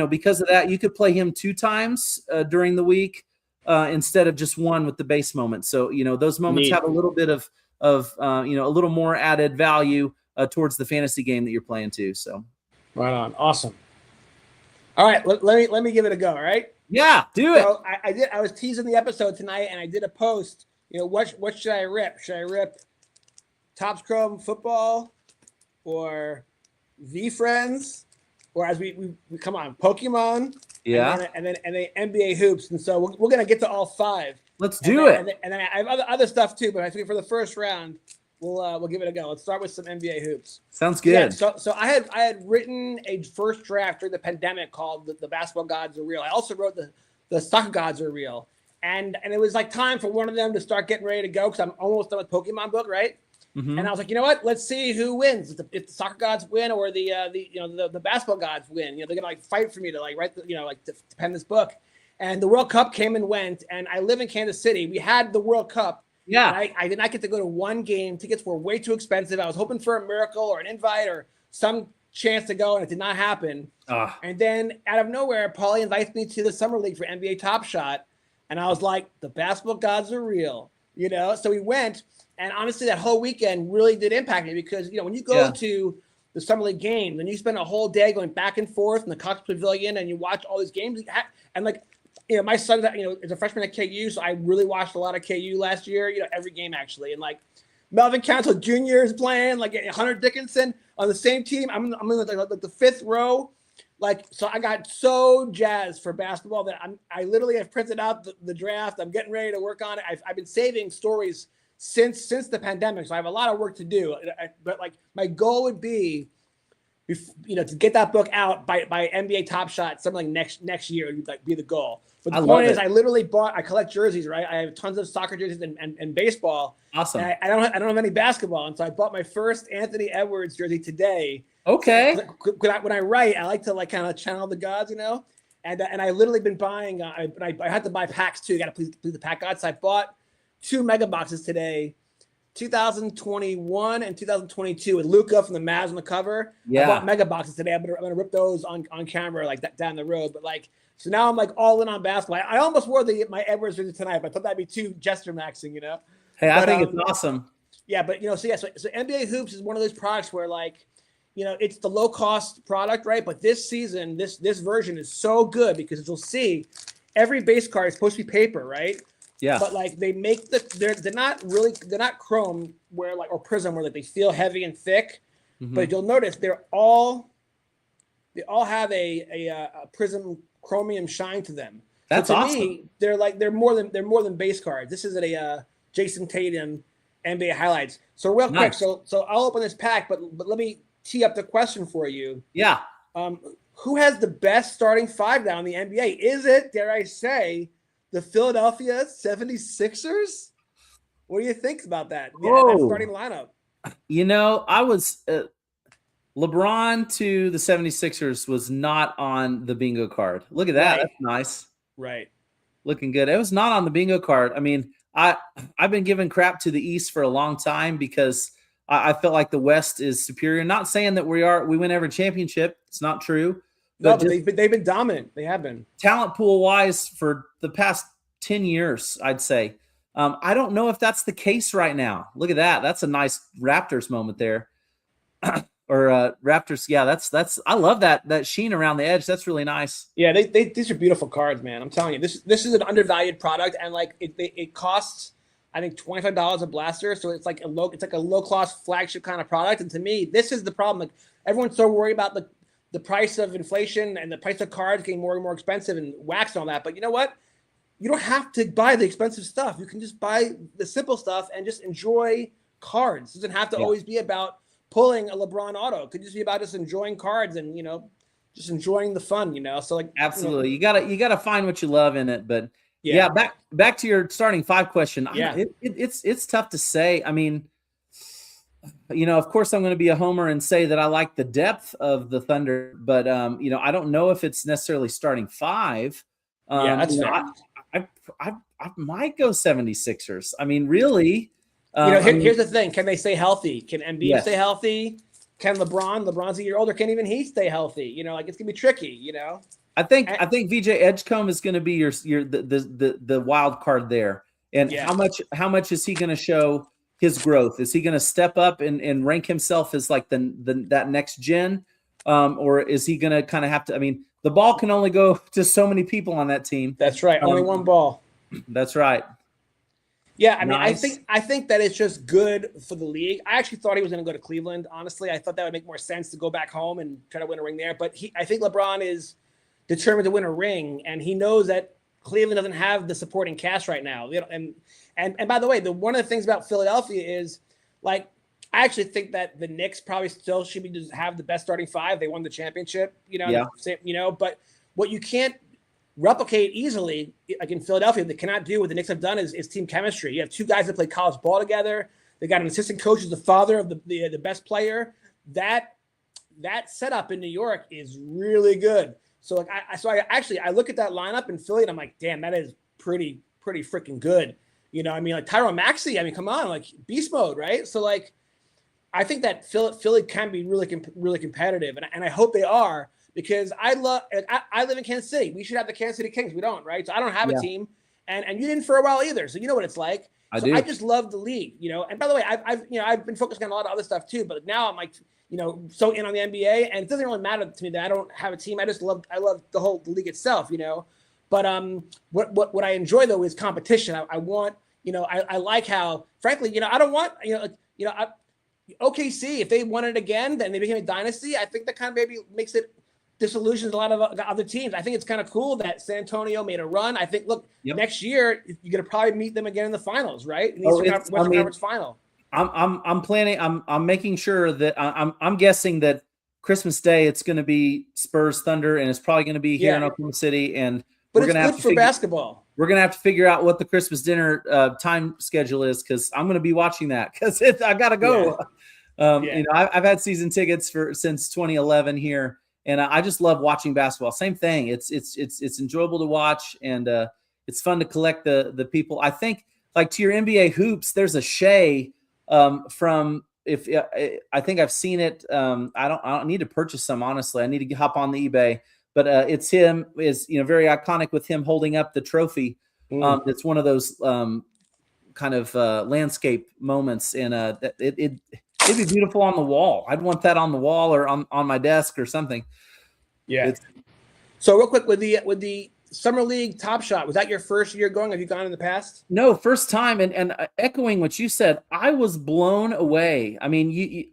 because of that, you could play him 2 times during the week. Instead of just one with the base moment. So, those moments have a little bit of a little more added value towards the fantasy game that you're playing too. So right on. Awesome. All right. Let me give it a go. All right. Yeah, do it. So I was teasing the episode tonight and I did a post, what should I rip? Should I rip Topps Chrome football or V-Friends, or as we come on, Pokemon? Yeah, and then NBA hoops, and so we're gonna get to all 5. Let's do it. And then I have other stuff too, but I think for the first round, we'll give it a go. Let's start with some NBA hoops. Sounds good. Yeah, so I had written a first draft during the pandemic called the Basketball Gods Are Real. I also wrote the Soccer Gods Are Real, and it was like time for one of them to start getting ready to go because I'm almost done with Pokemon book, right? Mm-hmm. And I was like, you know what? Let's see who wins. If the Soccer Gods win or the Basketball Gods win, they're gonna fight for me to write to pen this book. And the World Cup came and went, and I live in Kansas City. We had the World Cup. Yeah. I did not get to go to one game. Tickets were way too expensive. I was hoping for a miracle or an invite or some chance to go, and it did not happen. And then out of nowhere, Paulie invites me to the Summer League for NBA Top Shot, and I was like, the Basketball Gods Are Real, So we went. And honestly, that whole weekend really did impact me because, when you go to the Summer League game, then you spend a whole day going back and forth in the Cox Pavilion and you watch all these games. And my son, is a freshman at KU, so I really watched a lot of KU last year, every game actually. And Melvin Council Jr. is playing, Hunter Dickinson on the same team. I'm in the 5th row. So I got so jazzed for basketball that I literally have printed out the draft. I'm getting ready to work on it. I've been saving stories since the pandemic, so I have a lot of work to do. But my goal would be, to get that book out by NBA Top Shot, something like next year would be the goal. But the point is, I collect jerseys, right? I have tons of soccer jerseys and baseball. Awesome. And I don't have any basketball, and so I bought my first Anthony Edwards jersey today. Okay. When I write, I like to kind of channel the gods, And I literally been buying. I had to buy packs too. Got to please the pack gods. So I bought 2 mega boxes today, 2021 and 2022 with Luka from the Mavs on the cover. Yeah. I bought mega boxes today. I'm gonna rip those on camera down the road. But so now I'm all in on basketball. I almost wore my Edwards jersey tonight, but I thought that'd be too gesture maxing, Hey, I think it's awesome. Yeah, but so NBA Hoops is one of those products where it's the low cost product, right? But this season, this version is so good because as you'll see, every base card is supposed to be paper, right? Yeah. But they make they're not chrome or prism where they feel heavy and thick. Mm-hmm. But you'll notice they all have a prism chromium shine to them. That's so to awesome. me, they're more than base cards. This is a Jason Tatum NBA highlights. So quick, so I'll open this pack, but let me tee up the question for you. Yeah. who has the best starting five now in the NBA? Is it, dare I say, the Philadelphia 76ers? What do you think about that? Yeah, that starting lineup. I was LeBron to the 76ers was not on the bingo card. Look at that. Right. That's nice. Right. Looking good. It was not on the bingo card. I mean, I've been giving crap to the East for a long time because I felt like the West is superior. Not saying that we win every championship. It's not true. But they've been dominant. They have been. Talent pool wise for the past 10 years, I'd say. I don't know if that's the case right now. Look at that. That's a nice Raptors moment there. Or Raptors. Yeah, that's I love that sheen around the edge. That's really nice. Yeah, these are beautiful cards, man. I'm telling you, this is an undervalued product, and like it costs, I think, $25 a blaster. So it's like a low cost flagship kind of product. And to me, this is the problem. Like everyone's so worried about the price of inflation and the price of cards getting more and more expensive and wax and all that. But you know what? You don't have to buy the expensive stuff. You can just buy the simple stuff and just enjoy cards. It doesn't have to always be about pulling a LeBron auto. It could just be about just enjoying cards and, just enjoying the fun, So like absolutely. You gotta find what you love in it. But yeah, back to your starting five question. Yeah. It's tough to say. I mean, of course I'm going to be a homer and say that I like the depth of the Thunder, but I don't know if it's necessarily starting five. That's fair. I might go 76ers. I mean, really. Here's the thing. Can they stay healthy? Can Embiid stay healthy? Can LeBron's a year older, can even he stay healthy? It's going to be tricky, I think VJ Edgecombe is going to be the wild card there. And how much is he going to show his growth? Is he going to step up and rank himself as like that next gen? Or is he going to kind of have to, I mean, the ball can only go to so many people on that team. That's right. Only one ball. That's right. Yeah, I mean, nice. I think that it's just good for the league. I actually thought he was going to go to Cleveland. Honestly, I thought that would make more sense to go back home and try to win a ring there. But I think LeBron is determined to win a ring, and he knows that Cleveland doesn't have the supporting cast right now. And by the way, one of the things about Philadelphia is, like, I actually think that the Knicks probably still should be have the best starting five. They won the championship, But what you can't replicate easily, like in Philadelphia, they cannot do what the Knicks have done is team chemistry. You have two guys that play college ball together. They got an assistant coach who's the father of the best player. That setup in New York is really good. So like I look at that lineup in Philly and I'm like, damn, that is pretty freaking good. I mean, like Tyrone Maxey. I mean, come on, like beast mode, right? So like, I think that Philly can be really competitive, and I hope they are. Because I live in Kansas City. We should have the Kansas City Kings. We don't, right? So I don't have a team, and you didn't for a while either. So you know what it's like. I just love the league, And by the way, I've been focusing on a lot of other stuff too. But now I'm like, so in on the NBA, and it doesn't really matter to me that I don't have a team. I love the whole league itself, But what I enjoy though is competition. I want, I like how, frankly, I don't want, OKC, if they won it again, then they became a dynasty. I think that kind of maybe makes it disillusions a lot of other teams. I think it's kind of cool that San Antonio made a run. I think, next year you're going to probably meet them again in the finals, right? In the Western Conference final. I'm planning. I'm making sure that I'm guessing that Christmas Day it's going to be Spurs Thunder, and it's probably going to be here in Oklahoma City. And but it's good for basketball. We're going to have to figure out what the Christmas dinner time schedule is because I'm going to be watching that because I got to go. Yeah. I've had season tickets since 2011 here. And I just love watching basketball. Same thing. It's enjoyable to watch, and it's fun to collect the people. I think, like to your NBA hoops, there's a Shea from. I think I've seen it. I don't need to purchase some. Honestly, I need to hop on the eBay. But it's him. Is very iconic with him holding up the trophy. It's one of those kind of landscape moments, and it'd be beautiful on the wall. I'd want that on the wall or on my desk or something. Yeah. So real quick with the Summer League Top Shot, was that your first year going? Have you gone in the past? No, first time. And echoing what you said, I was blown away. I mean,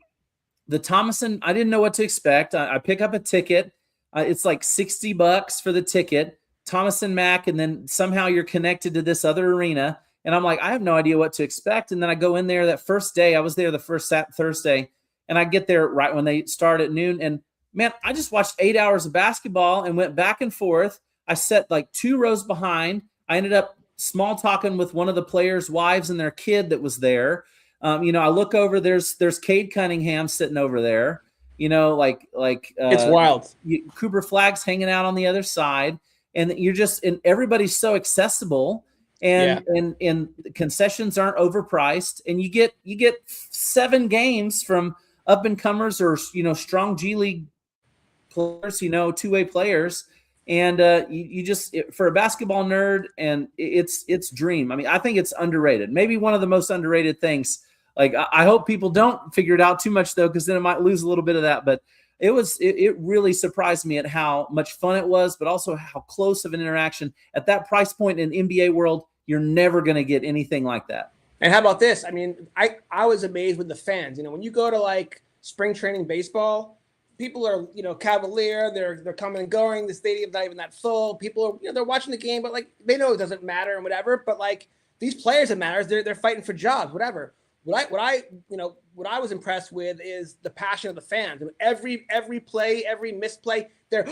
the Thomason, I didn't know what to expect. I pick up a ticket. It's like $60 for the ticket, Thomason Mack, and then somehow you're connected to this other arena. And I'm like, I have no idea what to expect. And then I go in there that first day. I was there the first Thursday, and I get there right when they start at noon. And man, I just watched 8 hours of basketball and went back and forth. I sat like 2 rows behind. I ended up small talking with one of the players' wives and their kid that was there. I look over, there's Cade Cunningham sitting over there, It's wild. Cooper Flagg's hanging out on the other side, and and everybody's so accessible, and concessions aren't overpriced, and you get 7 games from up and comers or strong G League players, two-way players. And for a basketball nerd, and it's dream. I mean, I think it's underrated. Maybe one of the most underrated things. Like, I hope people don't figure it out too much though, because then it might lose a little bit of that. But it really surprised me at how much fun it was, but also how close of an interaction at that price point in NBA world. You're never going to get anything like that. And how about this? I mean, I was amazed with the fans. When you go to like spring training baseball, people are, cavalier. They're coming and going. The stadium's not even that full. People are, they're watching the game, but like they know it doesn't matter and whatever. But like these players, it matters. They're fighting for jobs, whatever. What I was impressed with is the passion of the fans. Every play, every misplay, they're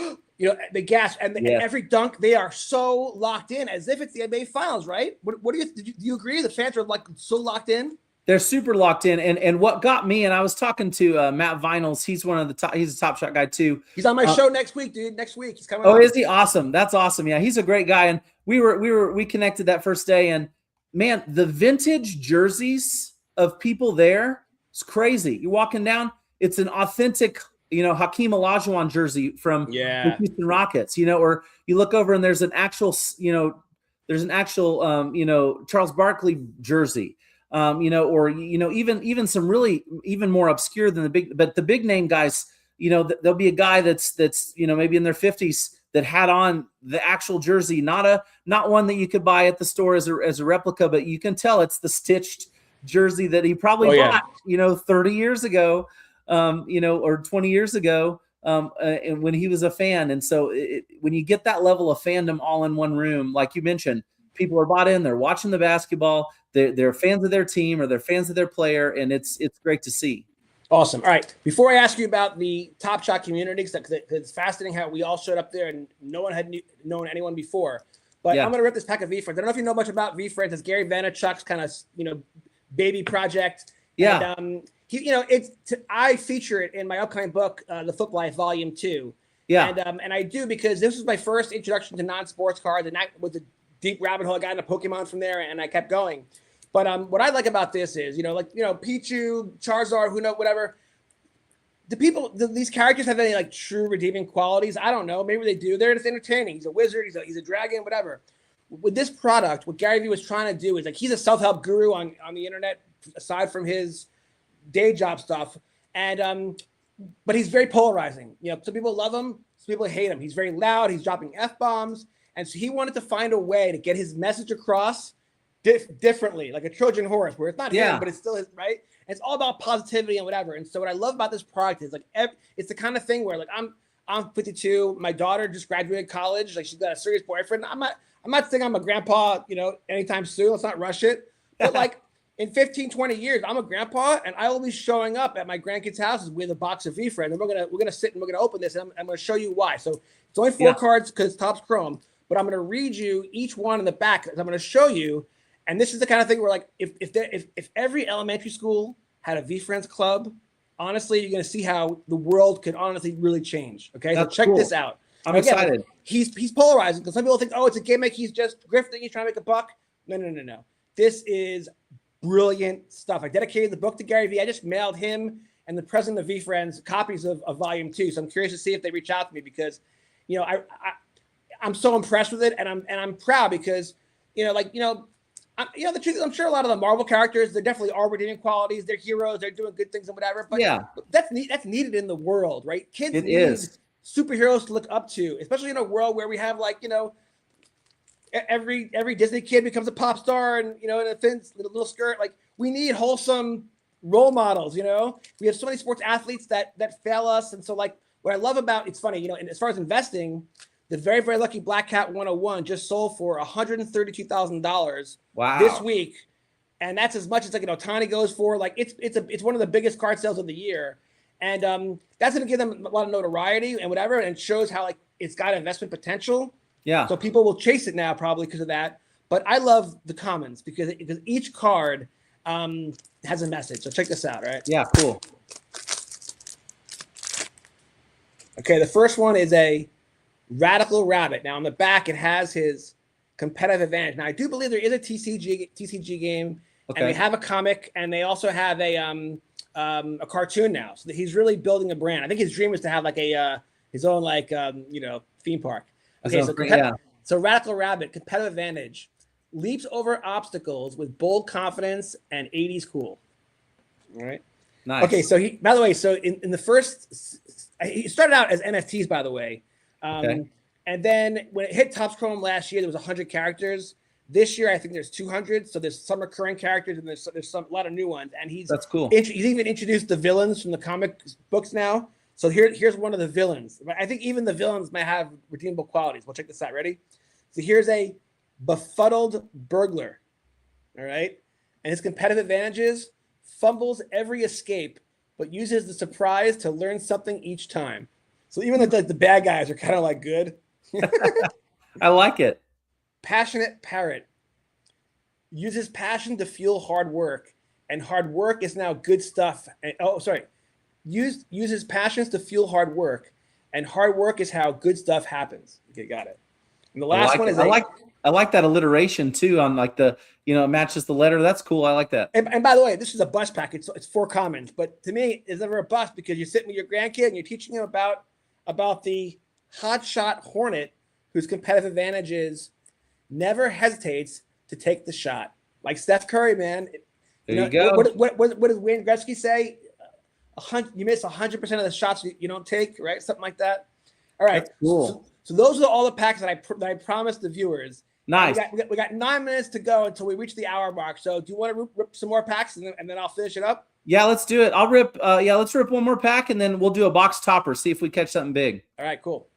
they gasp, and every dunk, they are so locked in as if it's the NBA Finals, right? What do you agree? The fans are like so locked in. They're super locked in, and what got me, and I was talking to Matt Vinyls. He's one of the top. He's a Top Shot guy too. He's on my show next week, dude. Next week he's coming. Oh, on. Is he? Awesome. That's awesome. Yeah, he's a great guy, and we connected that first day, and man, the vintage jerseys of people there, it's crazy. You're walking down, it's an authentic, Hakeem Olajuwon jersey from the Houston Rockets, or you look over and there's an actual, Charles Barkley jersey, or even some really even more obscure than the big name guys. There'll be a guy that's maybe in their 50s that had on the actual jersey, not one that you could buy at the store as a replica, but you can tell it's the stitched jersey that he probably bought, 30 years ago, or 20 years ago, and when he was a fan. And so when you get that level of fandom all in one room, like you mentioned, people are bought in, they're watching the basketball, they're fans of their team or they're fans of their player, and it's great to see. Awesome. All right. Before I ask you about the Top Shot community, because it's fascinating how we all showed up there and no one had known anyone before. But I'm going to rip this pack of V-Friends. I don't know if you know much about V-Friends. It's Gary Vaynerchuk's kind of, baby project. Yeah. And, I feature it in my upcoming book, The Foot Life Volume 2. Yeah. And I do because this was my first introduction to non-sports cards, and that was a deep rabbit hole. I got into Pokemon from there, and I kept going. But what I like about this is, Pichu, Charizard, who knows, whatever. These characters have any like true redeeming qualities? I don't know. Maybe they do. They're just entertaining. He's a wizard. He's a dragon, whatever. With this product, what Gary Vee was trying to do is like he's a self-help guru on the internet, aside from his day job stuff. And but he's very polarizing. Some people love him, some people hate him. He's very loud. He's dropping F-bombs, and so he wanted to find a way to get his message across differently, like a Trojan horse, where it's not him, but it's still his, right? And it's all about positivity and whatever. And so what I love about this product is like it's the kind of thing where like I'm 52, my daughter just graduated college, like she's got a serious boyfriend. I'm not saying I'm a grandpa, anytime soon. Let's not rush it. But like in 15, 20 years, I'm a grandpa, and I will be showing up at my grandkids' houses with a box of V-Friends, and we're gonna sit and we're gonna open this, and I'm gonna show you why. So it's only 4 cards because Topps Chrome, but I'm gonna read you each one in the back. I'm gonna show you, and this is the kind of thing where like if every elementary school had a V-Friends club, honestly, you're gonna see how the world could honestly really change. Okay, That's so check cool. this out. I'm excited. He's polarizing because some people think, it's a gimmick. He's just grifting. He's trying to make a buck. No. This is brilliant stuff. I dedicated the book to Gary Vee. I just mailed him and the president of V-Friends copies of Volume 2. So I'm curious to see if they reach out to me because, I'm so impressed with it, and I'm proud because, the truth is, I'm sure a lot of the Marvel characters, there definitely are redeeming qualities. They're heroes. They're doing good things and whatever. But that's needed in the world, right? Kids need superheroes to look up to, especially in a world where we have every Disney kid becomes a pop star and in a thin little skirt. Like we need wholesome role models. We have so many sports athletes that fail us, and so like what I love about it's funny, and as far as investing, the very very lucky Black Cat 101 just sold for $132,000 this week, and that's as much as Otani goes for. Like it's one of the biggest card sales of the year. and that's going to give them a lot of notoriety and whatever, and it shows how like it's got investment potential. Yeah. So people will chase it now probably because of that. But I love the commons because each card has a message. So check this out, right? Yeah, cool. Okay, the first one is a Radical Rabbit. Now on the back, it has his competitive advantage. Now I do believe there is a TCG game, and they have a comic, and they also have a cartoon now. So he's really building a brand. I think his dream is to have like a his own like theme park. Okay, so Radical Rabbit, competitive advantage, leaps over obstacles with bold confidence and 80s cool. All right. Nice. Okay, so he, by the way, so in the first, he started out as NFTs, by the way. And then when it hit Topps Chrome last year, there was 100 characters. This year, I think there's 200. So there's some recurring characters and there's a lot of new ones. And that's cool. He's even introduced the villains from the comic books now. So here's one of the villains. I think even the villains might have redeemable qualities. We'll check this out. Ready? So here's a befuddled burglar. All right. And his competitive advantages: fumbles every escape, but uses the surprise to learn something each time. So even the bad guys are kind of like good. I like it. Passionate parrot. Uses passion to fuel hard work, and hard work is now good stuff. Uses passions to fuel hard work, and hard work is how good stuff happens. Okay, got it. And the last one is I like that alliteration too on like the it matches the letter. That's cool. I like that. And by the way, this is a bus package, so it's 4 commons. But to me, it's never a bus because you're sitting with your grandkid and you're teaching him about the hotshot hornet, whose competitive advantage is never hesitates to take the shot. Like Steph Curry, man. There you go. What does Wayne Gretzky say? You miss 100% of the shots you don't take, right? Something like that. All right. That's cool. So those are all the packs that I promised the viewers. Nice. We got 9 minutes to go until we reach the hour mark. So do you want to rip some more packs and then I'll finish it up? Yeah, let's do it. I'll rip. Let's rip one more pack and then we'll do a box topper. See if we catch something big. All right, cool.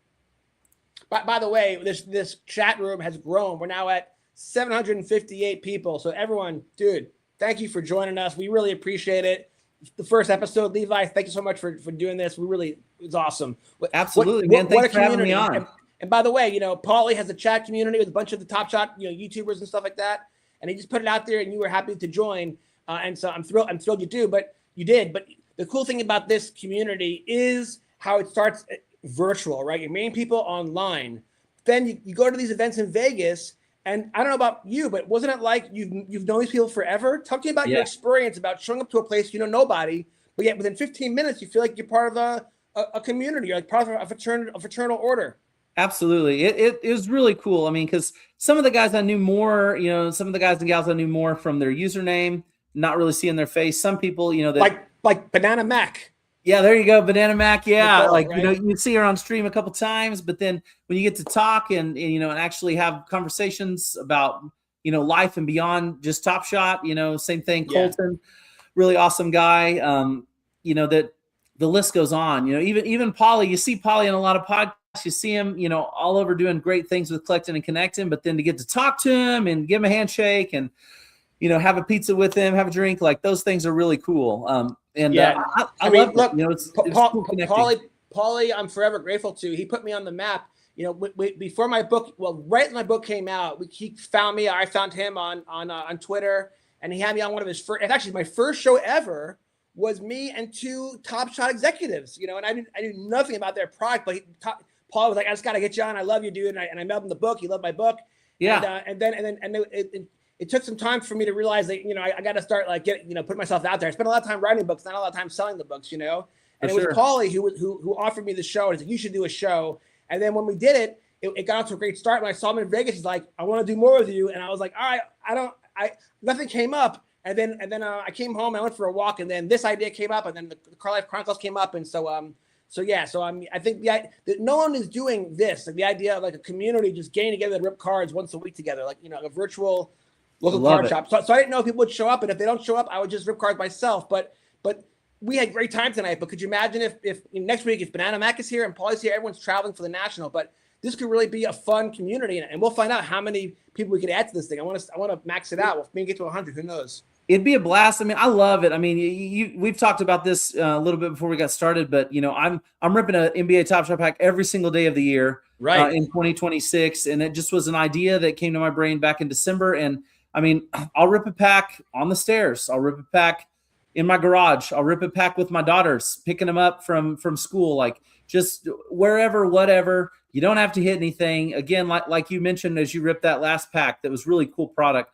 By the way, this chat room has grown. We're now at 758 people. So everyone, dude, thank you for joining us. We really appreciate it. The first episode, Levi, thank you so much for doing this. It's awesome. Absolutely, man. Thanks for having me on. And by the way, Paulie has a chat community with a bunch of the Top Shot, YouTubers and stuff like that. And he just put it out there, and you were happy to join. And so I'm thrilled you do. But you did. But the cool thing about this community is how it starts virtual, right? You're meeting people online. Then you go to these events in Vegas. And I don't know about you, but wasn't it like you've known these people forever? Talk to me about your experience about showing up to a place you know nobody, but yet within 15 minutes you feel like you're part of a community, you're like part of a fraternal order. Absolutely, it was really cool. I mean, because some of the guys I knew more, some of the guys and gals I knew more from their username, not really seeing their face. Some people, that like Banana Mac. Yeah, there you go, Banana Mac. Yeah, right? You see her on stream a couple times, but then when you get to talk and actually have conversations about life and beyond just Top Shot, same thing. Colton, really awesome guy. That the list goes on. Even Paulie. You see Paulie in a lot of podcasts. You see him, all over doing great things with collecting and connecting. But then to get to talk to him and give him a handshake and have a pizza with him, have a drink, like those things are really cool. I mean, look, it's cool Paulie, I'm forever grateful to. He put me on the map. Before my book, right when my book came out, he found me. I found him on Twitter, and he had me on one of his first. Actually, my first show ever was me and 2 Top Shot executives. And I knew nothing about their product, but Paul was like, "I just got to get you on. I love you, dude." And I mailed him the book. He loved my book. Yeah. And then it took some time for me to realize that, I got to start put myself out there. I spent a lot of time writing books, not a lot of time selling the books, And it was Paulie who offered me the show. And he said, "You should do a show." And then when we did it got off to a great start. When I saw him in Vegas, he's like, "I want to do more with you." And I was like, "All right, nothing came up." And then I came home, I went for a walk, and then this idea came up, and then the Car Life Chronicles came up. And I think that no one is doing this, like the idea of like a community just getting together to rip cards once a week together, like, a virtual local card shop. So I didn't know if people would show up, and if they don't show up, I would just rip cards myself. But we had great time tonight. But could you imagine if next week, if Banana Mac is here and Paulie's here, everyone's traveling for the national, but this could really be a fun community, and we'll find out how many people we could add to this thing. I want to max it out. We'll maybe get to 100. Who knows? It'd be a blast. I mean, I love it. I mean, we've talked about this a little bit before we got started, but I'm ripping an NBA Top Shot pack every single day of the year, Right. in 2026, and it just was an idea that came to my brain back in December. And I mean, I'll rip a pack on the stairs. I'll rip a pack in my garage. I'll rip a pack with my daughters, picking them up from school, like just wherever, whatever. You don't have to hit anything. Again, like you mentioned, as you ripped that last pack, that was really cool product.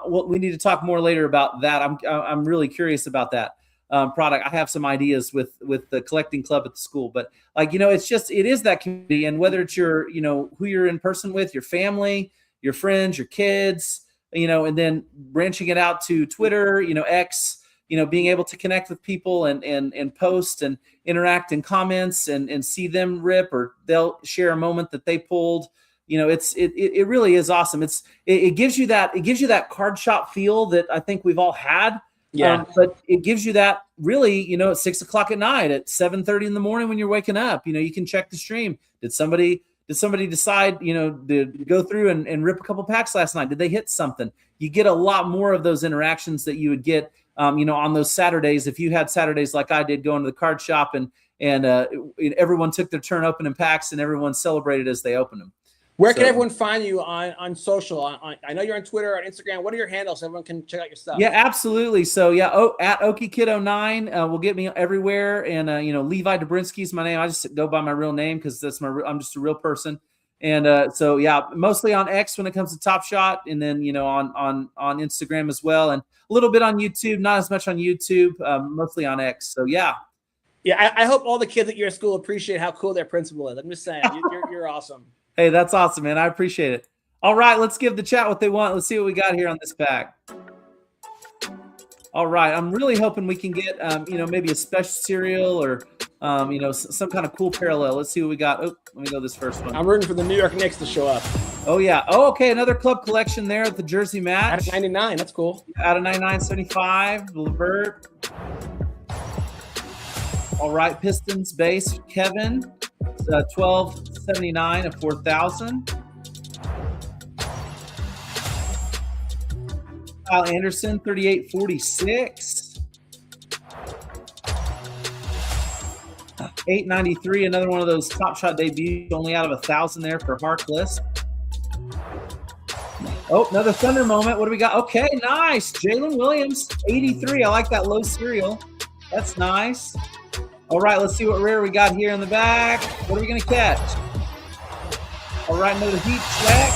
We need to talk more later about that. I'm really curious about that product. I have some ideas with the collecting club at the school, but it is that community, and whether it's who you're in person with, your family, your friends, your kids, and then branching it out to Twitter, X, being able to connect with people and post and interact in comments and see them rip, or they'll share a moment that they pulled. It really is awesome. It gives you that card shop feel that I think we've all had. Yeah. But it gives you that really, at 6:00 at night, at 7:30 in the morning when you're waking up, you can check the stream. Did somebody decide, to go through and rip a couple packs last night? Did they hit something? You get a lot more of those interactions that you would get, on those Saturdays. If you had Saturdays like I did, going to the card shop and everyone took their turn opening packs and everyone celebrated as they opened them. Where can everyone find you on social? I know you're on Twitter, on Instagram. What are your handles so everyone can check out your stuff? Yeah, absolutely. So at OkieKid09 will get me everywhere. And Levi Dobrinsky is my name. I just go by my real name because I'm just a real person. And mostly on X when it comes to Top Shot, and then on Instagram as well, and a little bit on YouTube. Not as much on YouTube, mostly on X. So yeah. Yeah, I hope all the kids at your school appreciate how cool their principal is. I'm just saying, you're awesome. Hey, that's awesome, man. I appreciate it. All right, let's give the chat what they want. Let's see what we got here on this pack. All right, I'm really hoping we can get, maybe a special cereal or, some kind of cool parallel. Let's see what we got. Oh, let me go this first one. I'm rooting for the New York Knicks to show up. Oh, yeah. Oh, okay, another club collection there at the jersey match. Out of 99, that's cool. Out of 99.75, Levert. All right, Pistons base, Kevin. 12.79 of 4,000. Kyle Anderson, 38.46. 8.93. Another one of those Top Shot debuts, only out of 1,000 there for Harkless. Oh, another Thunder moment. What do we got? Okay, nice. Jalen Williams, 83. I like that low serial. That's nice. All right, let's see what rare we got here in the back. What are we going to catch? All right, another Heat check.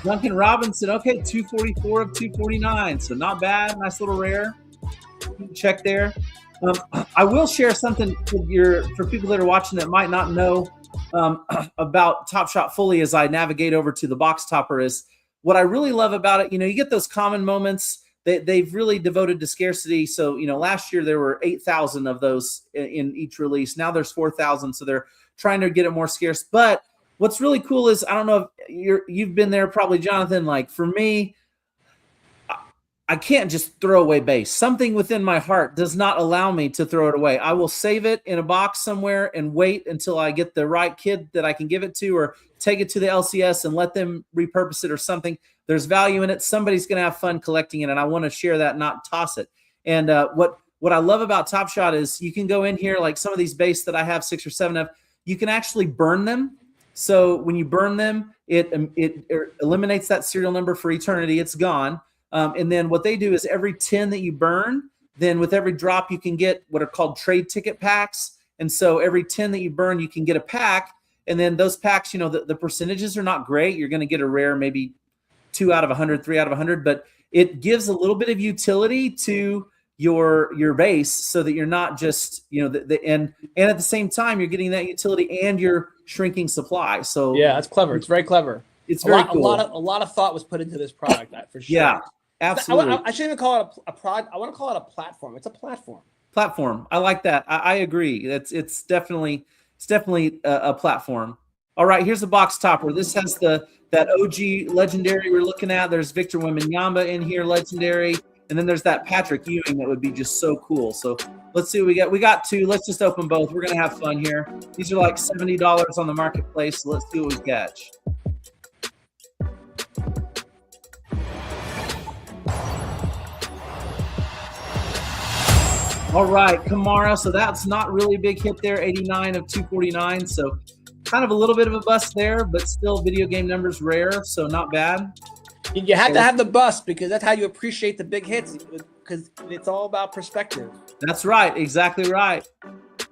Duncan Robinson. Okay, 244 of 249. So not bad. Nice little rare. Check there. I will share something for people that are watching that might not know about Top Shot fully as I navigate over to the box topper. Is what I really love about it. You get those common moments. They've really devoted to scarcity. So, last year there were 8,000 of those in each release. Now there's 4,000. So they're trying to get it more scarce. But what's really cool is, I don't know if you've been there probably, Jonathan, like for me, I can't just throw away base. Something within my heart does not allow me to throw it away. I will save it in a box somewhere and wait until I get the right kid that I can give it to, or take it to the LCS and let them repurpose it or something. There's value in it. Somebody's going to have fun collecting it, and I want to share that, not toss it. And what I love about Top Shot is you can go in here, like some of these base that I have 6 or 7 of, you can actually burn them. So when you burn them, it eliminates that serial number for eternity. It's gone. And then what they do is every 10 that you burn, then with every drop, you can get what are called trade ticket packs. And so every 10 that you burn, you can get a pack. And then those packs, the percentages are not great. You're going to get a rare, maybe 2 out of 100, 3 out of 100, but it gives a little bit of utility to your base, so that you're not just, and at the same time, you're getting that utility and you're shrinking supply. So yeah, that's clever. It's very clever. It's very cool. A lot of thought was put into this product, for sure. Yeah, absolutely. I shouldn't even call it a product. I want to call it a platform. It's a platform. Platform. I like that. I agree. It's definitely a platform. All right, here's the box topper. This has that OG legendary we're looking at. There's Victor Wembanyama in here, legendary. And then there's that Patrick Ewing that would be just so cool. So let's see what we got. We got 2. Let's just open both. We're going to have fun here. These are like $70 on the marketplace. So let's see what we catch. All right, Kamara. So that's not really a big hit there, 89 of 249. So kind of a little bit of a bust there, but still video game numbers rare, so not bad. You have to have the bust because that's how you appreciate the big hits, because it's all about perspective. That's right. Exactly right.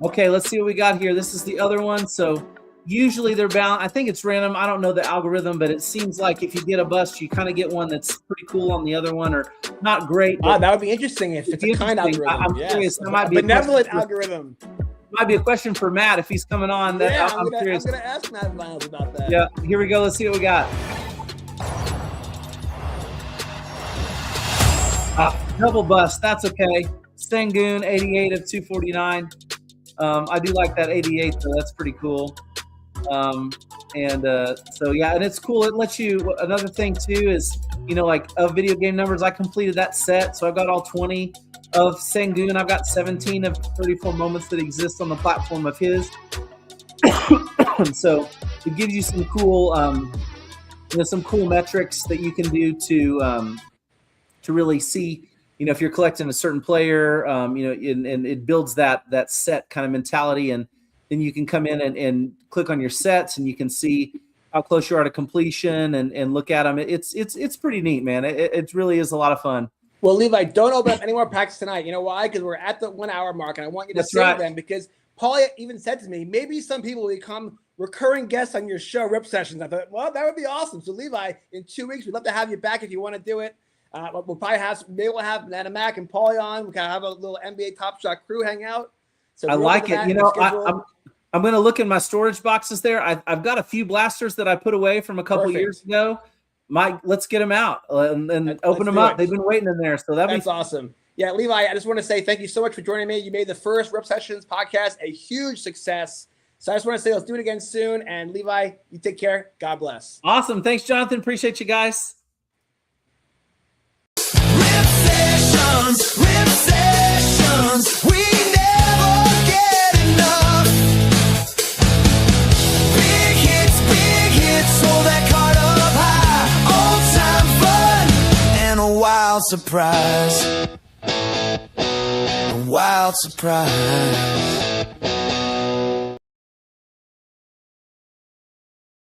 Okay, let's see what we got here. This is the other one. So usually they're bound. I think it's random. I don't know the algorithm, but it seems like if you get a bust, you kind of get one that's pretty cool on the other one, or not great. That would be interesting if it's a kind algorithm. I'm curious. That might be a benevolent algorithm. Might be a question for Matt if he's coming on. That I'm curious. I'm going to ask Matt Miles about that. Yeah, here we go. Let's see what we got. Double bust. That's okay. Sengun, 88 of 249. I do like that 88, though. That's pretty cool. So yeah, and it's cool. It lets you. Another thing too is, like of video game numbers, I completed that set, so I've got all 20 of Sengun. I've got 17 of 34 moments that exist on the platform of his. So it gives you some cool, some cool metrics that you can do to really see. If you're collecting a certain player, and it builds that set kind of mentality, and then you can come in and click on your sets, and you can see how close you are to completion, and look at them. It's pretty neat, man. It really is a lot of fun. Well, Levi, don't open up any more packs tonight. You know why? Because we're at the 1 hour mark, and I want you to save them, because Paul even said to me, maybe some people will become recurring guests on your show, Rip Sessions. I thought, well, that would be awesome. So Levi, in 2 weeks, we'd love to have you back if you want to do it. We'll probably we'll have Nana Mac and Paulie on. We can have a little NBA Top Shot crew hang out. So I like it. I'm going to look in my storage boxes there. I've got a few blasters that I put away from a couple years ago. Mike, let's get them out and open them up. They've been waiting in there. So that's awesome. Yeah, Levi, I just want to say thank you so much for joining me. You made the first Rep Sessions podcast a huge success. So I just want to say let's do it again soon. And Levi, you take care. God bless. Awesome. Thanks, Jonathan. Appreciate you guys. Rip Sessions, we never get enough. Big hits, hold that card up high. Old time fun and a wild surprise. A wild surprise.